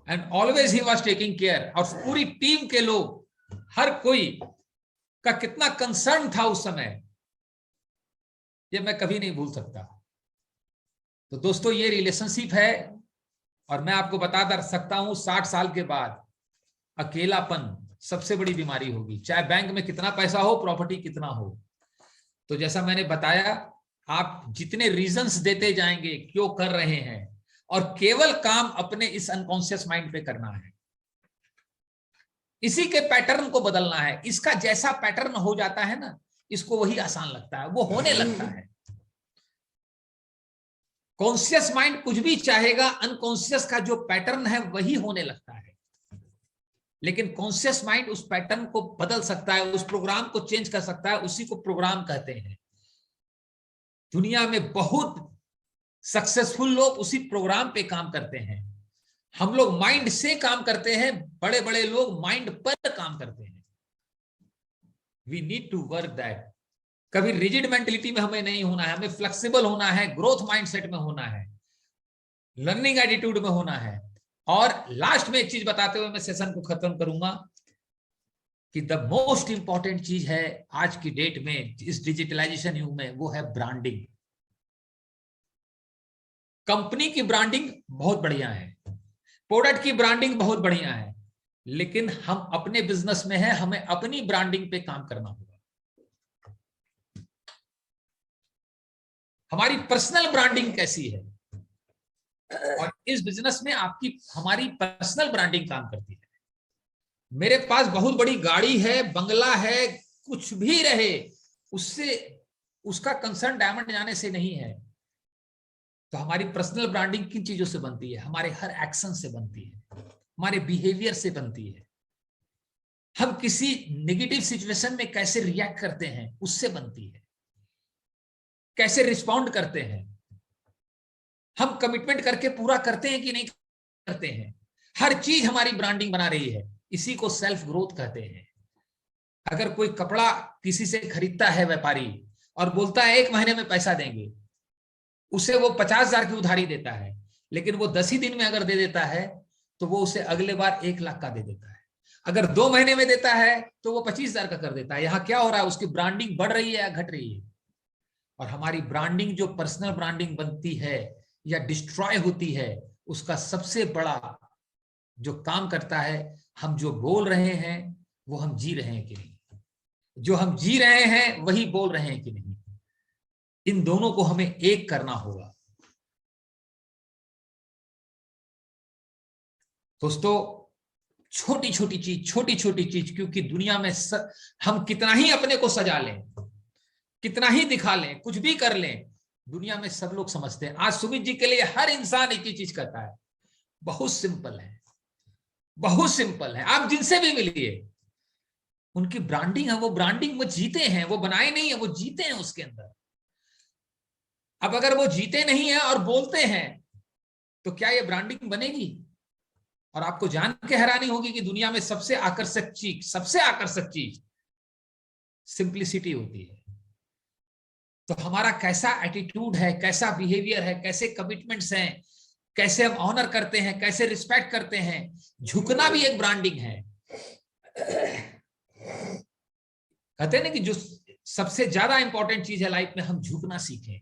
and always he was taking care. और पूरी टीम के लोग, हर कोई का कितना कंसर्न था उस समय, ये मैं कभी नहीं भूल सकता। तो दोस्तों, ये रिलेशनशिप है। और मैं आपको बता सकता हूं, 60 साल के बाद अकेलापन सबसे बड़ी बीमारी होगी। चाहे बैंक में कितना पैसा हो, प्रॉपर्टी कितना हो। तो जैसा मैंने बताया, आप जितने रीजंस देते जाएंगे क्यों कर रहे हैं, और केवल काम अपने इस अनकॉन्शियस माइंड पे करना है। इसी के पैटर्न को बदलना है। इसका जैसा पैटर्न हो जाता है ना, इसको वही आसान लगता है, वो होने लगता है। कॉन्शियस माइंड कुछ भी चाहेगा, अनकॉन्शियस का जो पैटर्न है वही होने लगता है। लेकिन कॉन्शियस माइंड उस पैटर्न को बदल सकता है, उस प्रोग्राम को चेंज कर सकता है। उसी को प्रोग्राम कहते हैं। दुनिया में बहुत सक्सेसफुल लोग उसी प्रोग्राम पे काम करते हैं। हम लोग माइंड से काम करते हैं, बड़े बड़े लोग माइंड पर काम करते हैं। We need to work that. कभी रिजिड मेंटेलिटी में हमें नहीं होना है, हमें फ्लेक्सिबल होना है, ग्रोथ माइंडसेट में होना है, लर्निंग एटीट्यूड में होना है। और लास्ट में एक चीज बताते हुए मैं सेशन को खत्म करूंगा कि द मोस्ट इंपॉर्टेंट चीज है आज की डेट में, इस डिजिटलाइजेशन युग में, वो है ब्रांडिंग। कंपनी की ब्रांडिंग बहुत बढ़िया है, प्रोडक्ट की ब्रांडिंग बहुत बढ़िया है, लेकिन हम अपने बिजनेस में हैं, हमें अपनी ब्रांडिंग पे काम करना होगा। हमारी पर्सनल ब्रांडिंग कैसी है, और इस बिजनेस में आपकी, हमारी पर्सनल ब्रांडिंग काम करती है। मेरे पास बहुत बड़ी गाड़ी है, बंगला है, कुछ भी रहे, उससे, उसका कंसर्न डायमंड जाने से नहीं है। तो हमारी पर्सनल ब्रांडिंग किन चीजों से बनती है? हमारे हर एक्शन से बनती है, हमारे बिहेवियर से बनती है, हम किसी नेगेटिव सिचुएशन में कैसे रिएक्ट करते हैं उससे बनती है, कैसे रिस्पॉन्ड करते हैं, हम कमिटमेंट करके पूरा करते हैं कि नहीं करते हैं। हर चीज हमारी ब्रांडिंग बना रही है। इसी को सेल्फ ग्रोथ कहते हैं। अगर कोई कपड़ा किसी से खरीदता है व्यापारी, और बोलता है 1 महीने में पैसा देंगे, उसे वो 50,000 की उधारी देता है, लेकिन वो 10 ही दिन में अगर दे देता है तो वो उसे अगले बार 1 लाख का दे देता है। अगर 2 महीने में देता है तो वो 25,000 का कर देता है। यहां क्या हो रहा है? उसकी ब्रांडिंग बढ़ रही है या घट रही है? और हमारी ब्रांडिंग, जो पर्सनल ब्रांडिंग बनती है या डिस्ट्रॉय होती है, उसका सबसे बड़ा जो काम करता है, हम जो बोल रहे हैं वो हम जी रहे हैं कि नहीं, जो हम जी रहे हैं वही बोल रहे हैं कि नहीं। इन दोनों को हमें एक करना होगा। दोस्तों, छोटी छोटी चीज, क्योंकि दुनिया में हम कितना ही अपने को सजा लें, कितना ही दिखा लें, कुछ भी कर लें, दुनिया में सब लोग समझते हैं। आज सुमित जी के लिए हर इंसान एक ही चीज कहता है, बहुत सिंपल है, बहुत सिंपल है। आप जिनसे भी मिलिए, उनकी ब्रांडिंग है, वो ब्रांडिंग वो जीते हैं, वो बनाए नहीं है, वो जीते हैं उसके अंदर। अब अगर वो जीते नहीं है और बोलते हैं, तो क्या ये ब्रांडिंग बनेगी? और आपको जान के हैरानी होगी कि दुनिया में सबसे आकर्षक चीज सिंप्लिसिटी होती है। तो हमारा कैसा एटीट्यूड है, कैसा बिहेवियर है, कैसे कमिटमेंट्स हैं, कैसे हम ऑनर करते हैं, कैसे रिस्पेक्ट करते हैं। झुकना भी एक ब्रांडिंग है। कहते हैं ना कि जो सबसे ज्यादा इंपॉर्टेंट चीज है लाइफ में, हम झुकना सीखें।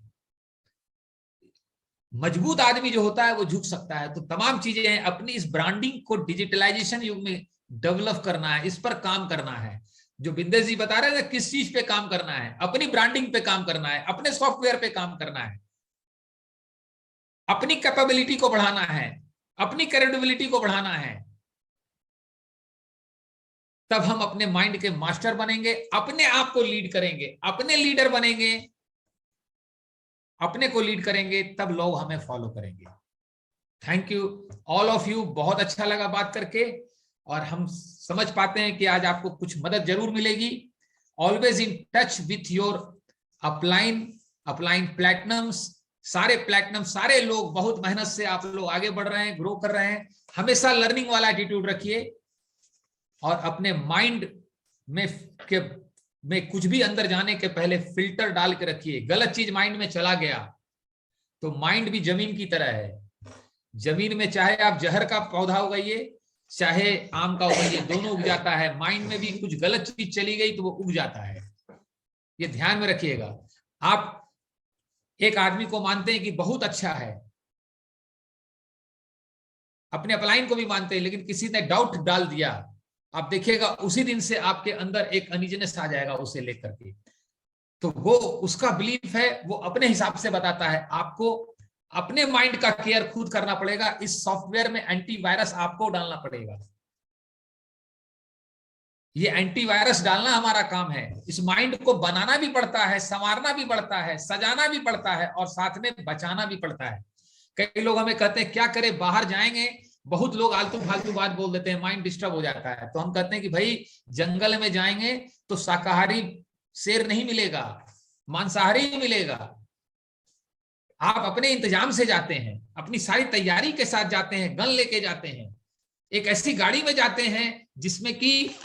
मजबूत आदमी जो होता है वो झुक सकता है। तो तमाम चीजें हैं, अपनी इस ब्रांडिंग को डिजिटलाइजेशन युग में डेवलप करना है, इस पर काम करना है। जो बिंदेश जी बता रहे थे, किस चीज पे काम करना है? अपनी ब्रांडिंग पे काम करना है, अपने सॉफ्टवेयर पे काम करना है, अपनी कैपेबिलिटी को बढ़ाना है, अपनी क्रेडिबिलिटी को बढ़ाना है। तब हम अपने माइंड के मास्टर बनेंगे, अपने आप को लीड करेंगे, अपने लीडर बनेंगे, अपने को लीड करेंगे, तब लोग हमें फॉलो करेंगे। Thank you all of you, बहुत अच्छा लगा बात करके। और हम समझ पाते हैं कि आज आपको कुछ मदद जरूर मिलेगी। Always in touch with your upline platinums, सारे प्लैटिनम, सारे लोग बहुत मेहनत से आप लोग आगे बढ़ रहे हैं, ग्रो कर रहे हैं। हमेशा लर्निंग वाला एटीट्यूड रखिए और अपने माइंड में कुछ भी अंदर जाने के पहले फिल्टर डाल के रखिए। गलत चीज माइंड में चला गया तो माइंड भी जमीन की तरह है। जमीन में चाहे आप जहर का पौधा उगाइए, चाहे आम का उगाइए, दोनों उग जाता है। माइंड में भी कुछ गलत चीज चली गई तो वो उग जाता है। ये ध्यान में रखिएगा। आप एक आदमी को मानते हैं कि बहुत अच्छा है, अपने अपलाइन को भी मानते हैं, लेकिन किसी ने डाउट डाल दिया, आप देखिएगा उसी दिन से आपके अंदर एक अनइजीनेस आ जाएगा उसे लेकर के। तो वो उसका बिलीफ है, वो अपने हिसाब से बताता है। आपको अपने माइंड का केयर खुद करना पड़ेगा। इस सॉफ्टवेयर में एंटीवायरस आपको डालना पड़ेगा। ये एंटीवायरस डालना हमारा काम है। इस माइंड को बनाना भी पड़ता है, संवारना भी पड़ता है, सजाना भी पड़ता है और साथ में बचाना भी पड़ता है। कई लोग हमें कहते हैं क्या करें, बाहर जाएंगे, बहुत लोग आलतू फालतू बात बोल देते हैं, माइंड डिस्टर्ब हो जाता है। तो हम कहते हैं कि भाई जंगल में जाएंगे तो शाकाहारी शेर नहीं मिलेगा, मांसाहारी ही मिलेगा। आप अपने इंतजाम से जाते हैं, अपनी सारी तैयारी के साथ जाते हैं, गन लेके जाते हैं, एक ऐसी गाड़ी में जाते हैं जिसमें कि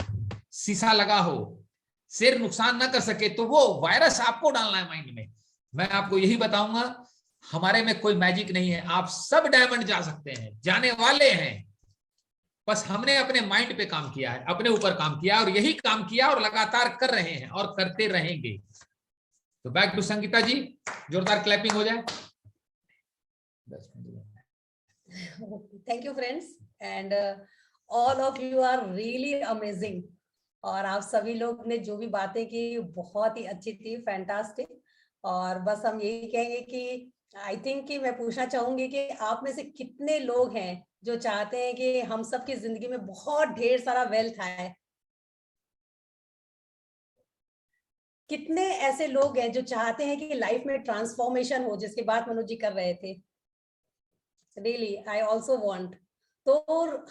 शीशा लगा हो, शेर नुकसान ना कर सके। तो वो वायरस आपको डालना है माइंड में। मैं आपको यही बताऊंगा, हमारे में कोई मैजिक नहीं है। आप सब डायमंड जा सकते हैं, जाने वाले हैं। बस हमने अपने माइंड पे काम किया है, अपने ऊपर काम किया और यही काम किया और लगातार कर रहे हैं और करते रहेंगे। तो बैक टू संगीता जी, जोरदार क्लैपिंग हो जाए। Thank you friends, and all of you are really amazing. और आप सभी लोग ने जो भी बातें की बहुत ही अच्छी थी, फैंटास्टिक। और बस हम यही कहेंगे कि आई थिंक कि मैं पूछना चाहूंगी कि आप में से कितने लोग हैं जो चाहते हैं कि हम सबकी जिंदगी में बहुत ढेर सारा वेल्थ आए। कितने ऐसे लोग हैं जो चाहते हैं कि लाइफ में ट्रांसफॉर्मेशन हो, जिसकी बात मनोज जी कर रहे थे। Really I also want. तो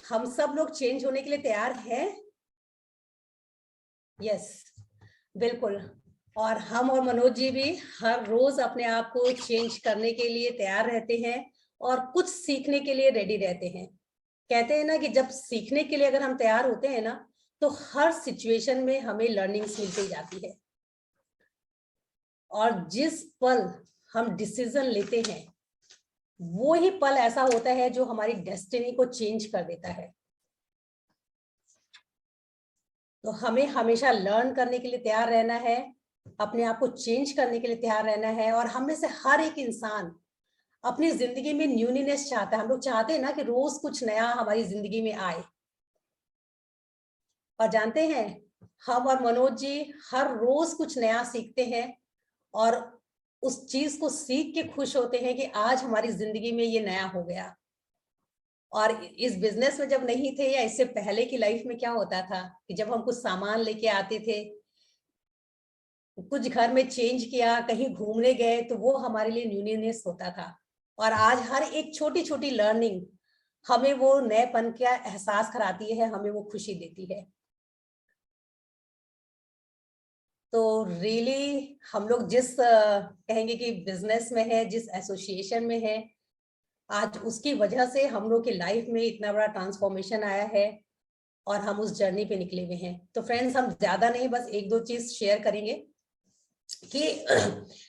हम सब लोग चेंज होने के लिए तैयार हैं। यस, बिल्कुल। और हम और मनोज जी भी हर रोज अपने आप को चेंज करने के लिए तैयार रहते हैं और कुछ सीखने के लिए रेडी रहते हैं। कहते हैं ना कि जब सीखने के लिए अगर हम तैयार होते हैं ना, तो हर सिचुएशन में हमें लर्निंग्स मिलती जाती है। और जिस पल हम डिसीजन लेते हैं, वो ही पल ऐसा होता है जो हमारी डेस्टिनी को चेंज कर देता है। तो हमें हमेशा लर्न करने के लिए तैयार रहना है, अपने आप को चेंज करने के लिए तैयार रहना है। और हम में से हर एक इंसान अपनी जिंदगी में न्यूनीनेस चाहता है। हम लोग चाहते हैं ना कि रोज कुछ नया हमारी जिंदगी में आए। और जानते हैं, हम और मनोज जी हर रोज कुछ नया सीखते हैं और उस चीज को सीख के खुश होते हैं कि आज हमारी जिंदगी में ये नया हो गया। और इस बिजनेस में जब नहीं थे या इससे पहले की लाइफ में क्या होता था कि जब हम कुछ सामान लेके आते थे, कुछ घर में चेंज किया, कहीं घूमने गए, तो वो हमारे लिए न्यूनेस होता था। और आज हर एक छोटी छोटी लर्निंग हमें वो नएपन का एहसास कराती है, हमें वो खुशी देती है। तो रियली हम लोग जिस कहेंगे कि बिजनेस में है, जिस एसोसिएशन में है, आज उसकी वजह से हम लोग की लाइफ में इतना बड़ा ट्रांसफॉर्मेशन आया है और हम उस जर्नी पे निकले हुए हैं। तो फ्रेंड्स, हम ज्यादा नहीं, बस एक दो चीज शेयर करेंगे कि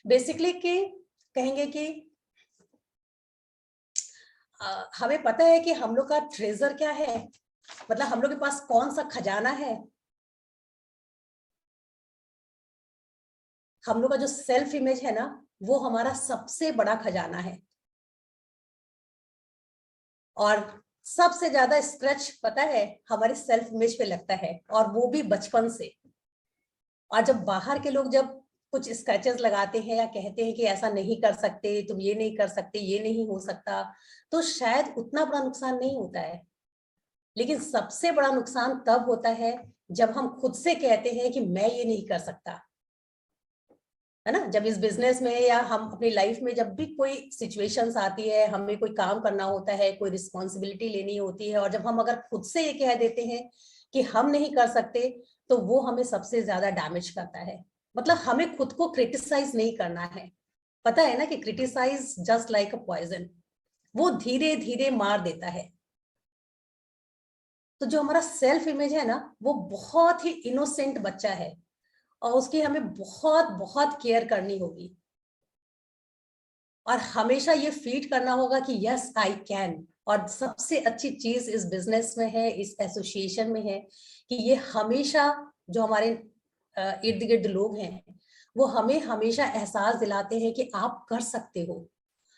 बेसिकली कि कहेंगे कि हमें पता है कि हम लोग का ट्रेजर क्या है, मतलब हम लोग के पास कौन सा खजाना है। हम लोग का जो सेल्फ इमेज है ना, वो हमारा सबसे बड़ा खजाना है। और सबसे ज्यादा स्क्रैच पता है हमारे सेल्फ इमेज पे लगता है, और वो भी बचपन से। और जब बाहर के लोग जब कुछ स्क्रैचेस लगाते हैं या कहते हैं कि ऐसा नहीं कर सकते, तुम ये नहीं कर सकते, ये नहीं हो सकता, तो शायद उतना बड़ा नुकसान नहीं होता है। लेकिन सबसे बड़ा नुकसान तब होता है जब हम खुद से कहते हैं कि मैं ये नहीं कर सकता। है ना। जब इस बिजनेस में या हम अपनी लाइफ में जब भी कोई सिचुएशंस आती है, हमें कोई काम करना होता है, कोई रिस्पॉन्सिबिलिटी लेनी होती है, और जब हम अगर खुद से ये कह देते हैं कि हम नहीं कर सकते, तो वो हमें सबसे ज्यादा डैमेज करता है। मतलब हमें खुद को क्रिटिसाइज नहीं करना है। पता है ना कि criticise just like a poison, वो धीरे धीरे मार देता है। तो जो हमारा सेल्फ इमेज है ना, वो बहुत ही इनोसेंट बच्चा है, और उसकी हमें बहुत बहुत केयर करनी होगी, और हमेशा ये फीड करना होगा कि यस आई कैन। और सबसे अच्छी चीज इस बिजनेस में है, इस एसोसिएशन में है, कि ये हमेशा जो हमारे इर्द गिर्द लोग हैं, वो हमें हमेशा एहसास दिलाते हैं कि आप कर सकते हो।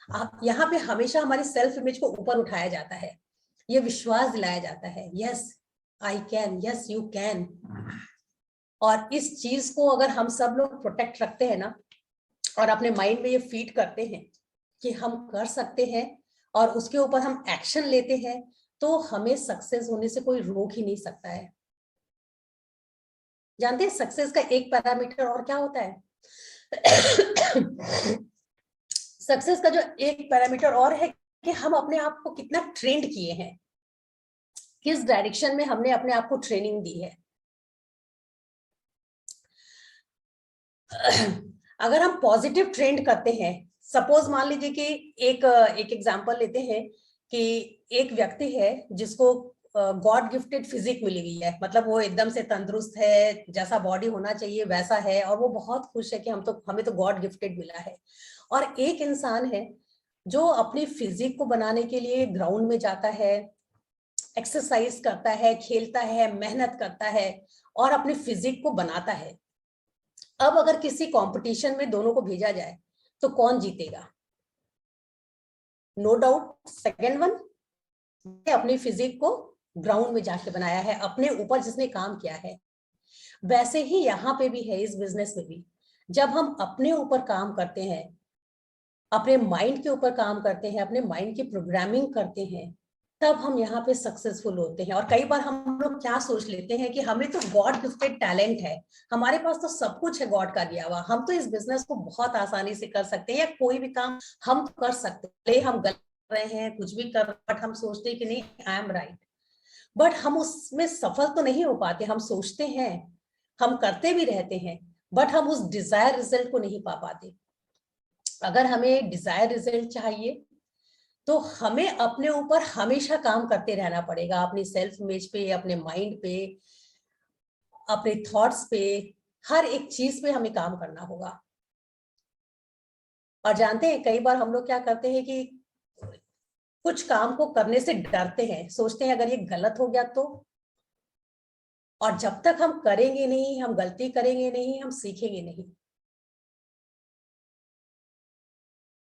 आप यहाँ पे हमेशा हमारी सेल्फ इमेज को ऊपर उठाया जाता है, ये विश्वास दिलाया जाता है, yes I can, yes you can. और इस चीज को अगर हम सब लोग प्रोटेक्ट रखते हैं ना, और अपने माइंड में ये फीड करते हैं कि हम कर सकते हैं, और उसके ऊपर हम एक्शन लेते हैं, तो हमें सक्सेस होने से कोई रोक ही नहीं सकता है। जानते हैं सक्सेस का एक पैरामीटर और क्या होता है? सक्सेस का जो एक पैरामीटर और है कि हम अपने आप को कितना ट्रेंड किए हैं, किस डायरेक्शन में हमने अपने आप को ट्रेनिंग दी है। अगर हम पॉजिटिव ट्रेंड करते हैं, सपोज मान लीजिए कि एक एग्जांपल लेते हैं कि एक व्यक्ति है जिसको गॉड गिफ्टेड फिजिक मिली हुई है, मतलब वो एकदम से तंदुरुस्त है, जैसा बॉडी होना चाहिए वैसा है, और वो बहुत खुश है कि हमें तो गॉड गिफ्टेड मिला है। और एक इंसान है जो अपनी फिजिक को बनाने के लिए ग्राउंड में जाता है, एक्सरसाइज करता है, खेलता है, मेहनत करता है, और अपनी फिजिक को बनाता है। अब अगर किसी कंपटीशन में दोनों को भेजा जाए तो कौन जीतेगा? नो डाउट सेकंड वन, अपनी फिजिक को ग्राउंड में जाके बनाया है, अपने ऊपर जिसने काम किया है। वैसे ही यहाँ पे भी है, इस बिजनेस में भी जब हम अपने ऊपर काम करते हैं, अपने माइंड के ऊपर काम करते हैं, अपने माइंड की प्रोग्रामिंग करते हैं, तब हम यहाँ पे सक्सेसफुल होते हैं। और कई बार हम लोग क्या सोच लेते हैं कि हमें तो गॉड गिफ्टेड टैलेंट है, हमारे पास तो सब कुछ है गॉड का दिया हुआ, हम तो इस बिजनेस को बहुत आसानी से कर सकते हैं, या कोई भी काम हम कर सकते हैं, हम गलत कर रहे हैं, कुछ भी कर, बट हम सोचते हैं कि नहीं आई एम राइट, बट हम उसमें सफल तो नहीं हो पाते। हम सोचते हैं, हम करते भी रहते हैं, बट हम उस डिजायर रिजल्ट को नहीं पा पाते। अगर हमें डिजायर रिजल्ट चाहिए तो हमें अपने ऊपर हमेशा काम करते रहना पड़ेगा, अपनी सेल्फ इमेज पे, अपने माइंड पे, अपने थॉट्स पे, हर एक चीज पे हमें काम करना होगा। और जानते हैं कई बार हम लोग क्या करते हैं कि कुछ काम को करने से डरते हैं, सोचते हैं अगर ये गलत हो गया तो, और जब तक हम करेंगे नहीं, हम गलती करेंगे नहीं, हम सीखेंगे नहीं।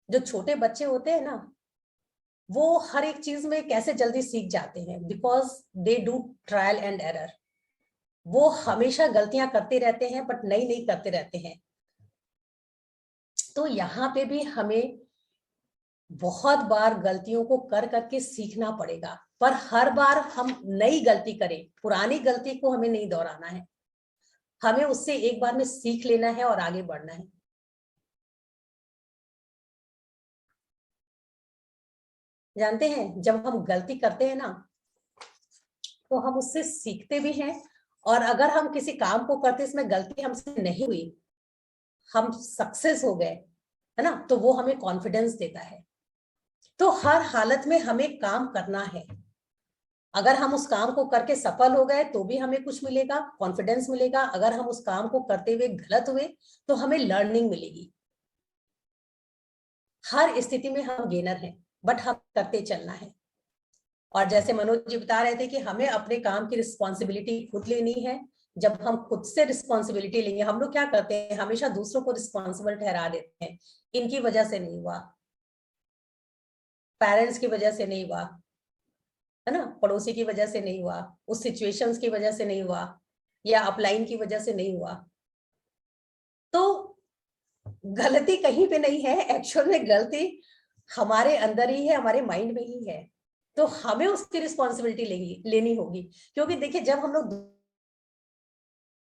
जो छोटे बच्चे होते हैं ना, वो हर एक चीज में कैसे जल्दी सीख जाते हैं, because they do trial and error. वो हमेशा गलतियां करते रहते हैं, बट नई नई करते रहते हैं। तो यहाँ पे भी हमें बहुत बार गलतियों को कर करके सीखना पड़ेगा, पर हर बार हम नई गलती करें, पुरानी गलती को हमें नहीं दोहराना है, हमें उससे एक बार में सीख लेना है और आगे बढ़ना है। जानते हैं जब हम गलती करते हैं ना, तो हम उससे सीखते भी हैं, और अगर हम किसी काम को करते इसमें गलती हमसे नहीं हुई, हम सक्सेस हो गए, है ना, तो वो हमें कॉन्फिडेंस देता है। तो हर हालत में हमें काम करना है। अगर हम उस काम को करके सफल हो गए तो भी हमें कुछ मिलेगा, कॉन्फिडेंस मिलेगा। अगर हम उस काम को करते हुए गलत हुए तो हमें लर्निंग मिलेगी। हर स्थिति में हम गेनर हैं, बट हम करते चलना है। और जैसे मनोज जी बता रहे थे कि हमें अपने काम की रिस्पॉन्सिबिलिटी खुद लेनी है। जब हम खुद से रिस्पॉन्सिबिलिटी लेंगे, हम लोग क्या करते हैं, हमेशा दूसरों को रिस्पॉन्सिबल ठहरा देते हैं, इनकी वजह से नहीं हुआ, पेरेंट्स की वजह से नहीं हुआ, है ना, पड़ोसी की वजह से नहीं हुआ, उस सिचुएशंस की वजह से नहीं हुआ, या अपलाइन की वजह से नहीं हुआ। तो गलती कहीं पे नहीं है, एक्चुअल में गलती हमारे अंदर ही है, हमारे माइंड में ही है। तो हमें उसकी रिस्पॉन्सिबिलिटी लेनी होगी, क्योंकि देखिए जब हम लोग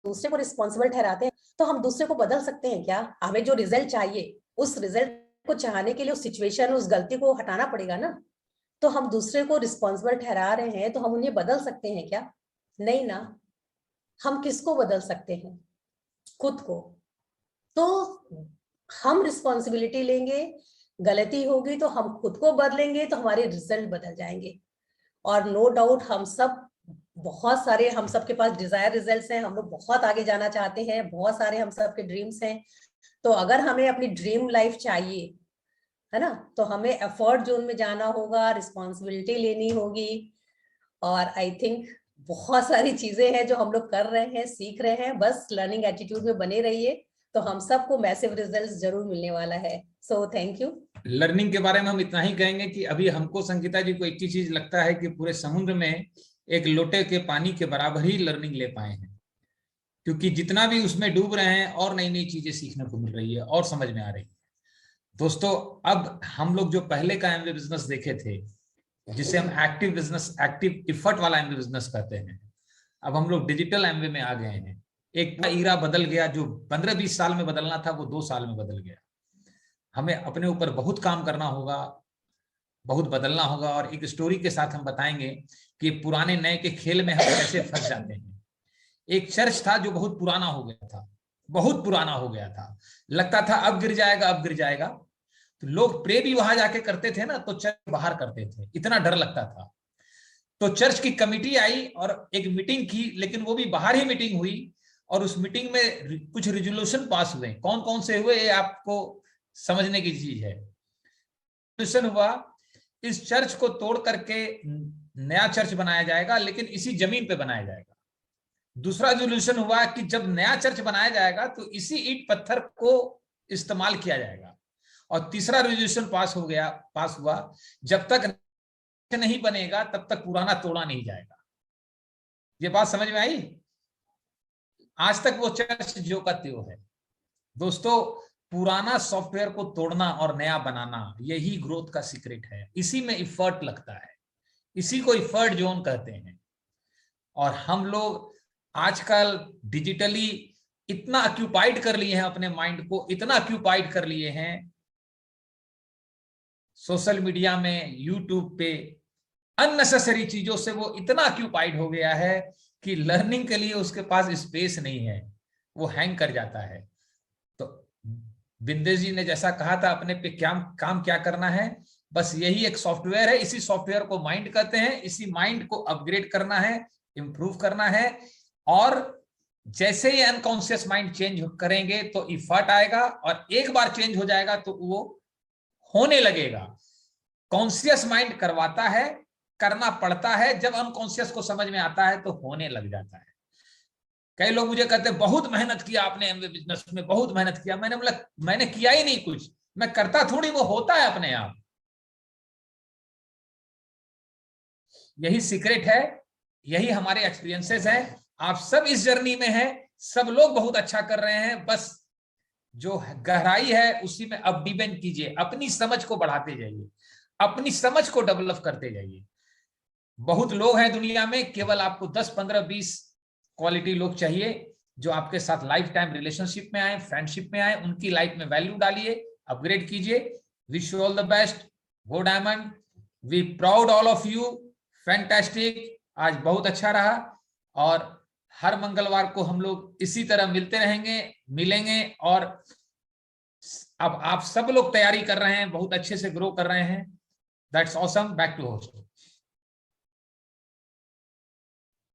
दूसरे को रिस्पॉन्सिबल ठहराते हैं, तो हम दूसरे को बदल सकते हैं क्या? हमें जो रिजल्ट चाहिए, उस रिजल्ट को चाहने के लिए उस सिचुएशन, उस गलती को हटाना पड़ेगा ना। तो हम दूसरे को रिस्पॉन्सिबल ठहरा रहे हैं, तो हम उन्हें बदल सकते हैं क्या? नहीं ना। हम किसको बदल सकते हैं? खुद को। तो हम रिस्पॉन्सिबिलिटी लेंगे, गलती होगी तो हम खुद को बदलेंगे, तो हमारे रिजल्ट बदल जाएंगे। और नो डाउट हम सब, बहुत सारे हम सब के पास डिजायर रिजल्ट्स हैं, हम लोग बहुत आगे जाना चाहते हैं, बहुत सारे हम सब के ड्रीम्स हैं। तो अगर हमें अपनी ड्रीम लाइफ चाहिए, है ना, तो हमें एफर्ट जोन में जाना होगा, रिस्पॉन्सिबिलिटी लेनी होगी। और आई थिंक बहुत सारी चीजें हैं जो हम लोग कर रहे हैं, सीख रहे हैं। बस लर्निंग एटीट्यूड में बने रहिए, तो हम सबको मैसिव रिजल्ट्स जरूर मिलने वाला है। So thank you. लर्निंग के बारे में हम इतना ही कहेंगे कि अभी हमको संगीता जी को एक ही चीज लगता है कि पूरे समुद्र में एक लोटे के पानी के बराबर ही लर्निंग ले पाए हैं, क्योंकि जितना भी उसमें डूब रहे हैं और नई नई चीजें सीखने को मिल रही है और समझ में आ रही है। दोस्तों, अब हम लोग जो पहले का एमवे बिजनेस देखे थे, जिसे हम एक्टिव बिजनेस, एक्टिव इफर्ट वाला एमवे बिजनेस कहते हैं, अब हम लोग डिजिटल एमवे में आ गए हैं। एक ईरा बदल गया, जो 15-20 साल में बदलना था वो 2 साल में बदल गया। हमें अपने ऊपर बहुत काम करना होगा, बहुत बदलना होगा। और एक स्टोरी के साथ हम बताएंगे कि पुराने नए के खेल में हम कैसे फंस जाते हैं। एक चर्च था जो बहुत पुराना हो गया था, बहुत पुराना हो गया था, लगता था अब गिर जाएगा, अब गिर जाएगा। तो लोग प्रे भी वहां जाके करते थे ना, तो चर्च बाहर करते थे, इतना डर लगता था। तो चर्च की कमिटी आई और एक मीटिंग की, लेकिन वो भी बाहर ही मीटिंग हुई। और उस मीटिंग में कुछ रिजोल्यूशन पास हुए। कौन कौन से हुए ये आपको समझने की चीज है। रिजोल्यूशन हुआ, इस चर्च को तोड़ करके नया चर्च बनाया जाएगा, लेकिन इसी जमीन पे बनाया जाएगा। दूसरा रिजोल्यूशन हुआ कि जब नया चर्च बनाया जाएगा तो इसी ईंट पत्थर को इस्तेमाल किया जाएगा। और तीसरा रिजोल्यूशन पास हुआ, जब तक नहीं बनेगा तब तक पुराना तोड़ा नहीं जाएगा। ये बात समझ में आई? आज तक वो चर्च जो का त्यो है। दोस्तों, पुराना सॉफ्टवेयर को तोड़ना और नया बनाना, यही ग्रोथ का सीक्रेट है। इसी में इफर्ट लगता है, इसी को इफर्ट जोन कहते हैं। और हम लोग आजकल डिजिटली इतना ऑक्यूपाइड कर लिए हैं, अपने माइंड को इतना ऑक्यूपाइड कर लिए हैं, सोशल मीडिया में, यूट्यूब पे अननेसेसरी चीजों से वो इतना ऑक्यूपाइड हो गया है कि लर्निंग के लिए उसके पास स्पेस नहीं है, वो हैंग कर जाता है। तो बिंदेश जी ने जैसा कहा था, अपने पे काम क्या करना है, बस यही एक सॉफ्टवेयर है। इसी सॉफ्टवेयर को माइंड कहते हैं। इसी माइंड को अपग्रेड करना है, इंप्रूव करना है। और जैसे ही अनकॉन्शियस माइंड चेंज करेंगे तो इफर्ट आएगा, और एक बार चेंज हो जाएगा तो वो होने लगेगा। कॉन्शियस माइंड करवाता है, करना पड़ता है। जब अनकॉन्शियस को समझ में आता है तो होने लग जाता है। कई लोग मुझे कहते हैं बहुत मेहनत किया आपने एमवे बिजनेस में, बहुत मेहनत किया। मैंने बोला मैंने किया ही नहीं कुछ, मैं करता थोड़ी, वो होता है अपने आप। यही सीक्रेट है, यही हमारे एक्सपीरियंसेस हैं। आप सब इस जर्नी में हैं, सब लोग बहुत अच्छा कर रहे हैं। बस जो गहराई है उसी में अब डीपेंड कीजिए, अपनी समझ को बढ़ाते जाइए, अपनी समझ को डेवलप करते जाइए। बहुत लोग हैं दुनिया में, केवल आपको 10, 15, 20 क्वालिटी लोग चाहिए जो आपके साथ लाइफ टाइम रिलेशनशिप में आए, फ्रेंडशिप में आए। उनकी लाइफ में वैल्यू डालिए, अपग्रेड कीजिए। Wish you all the best. Go diamond. We proud all of you. Fantastic. आज बहुत अच्छा रहा। और हर मंगलवार को हम लोग इसी तरह मिलते रहेंगे, मिलेंगे। और अब आप सब लोग तैयारी कर रहे हैं, बहुत अच्छे से ग्रो कर रहे हैं। That's awesome. Back to host.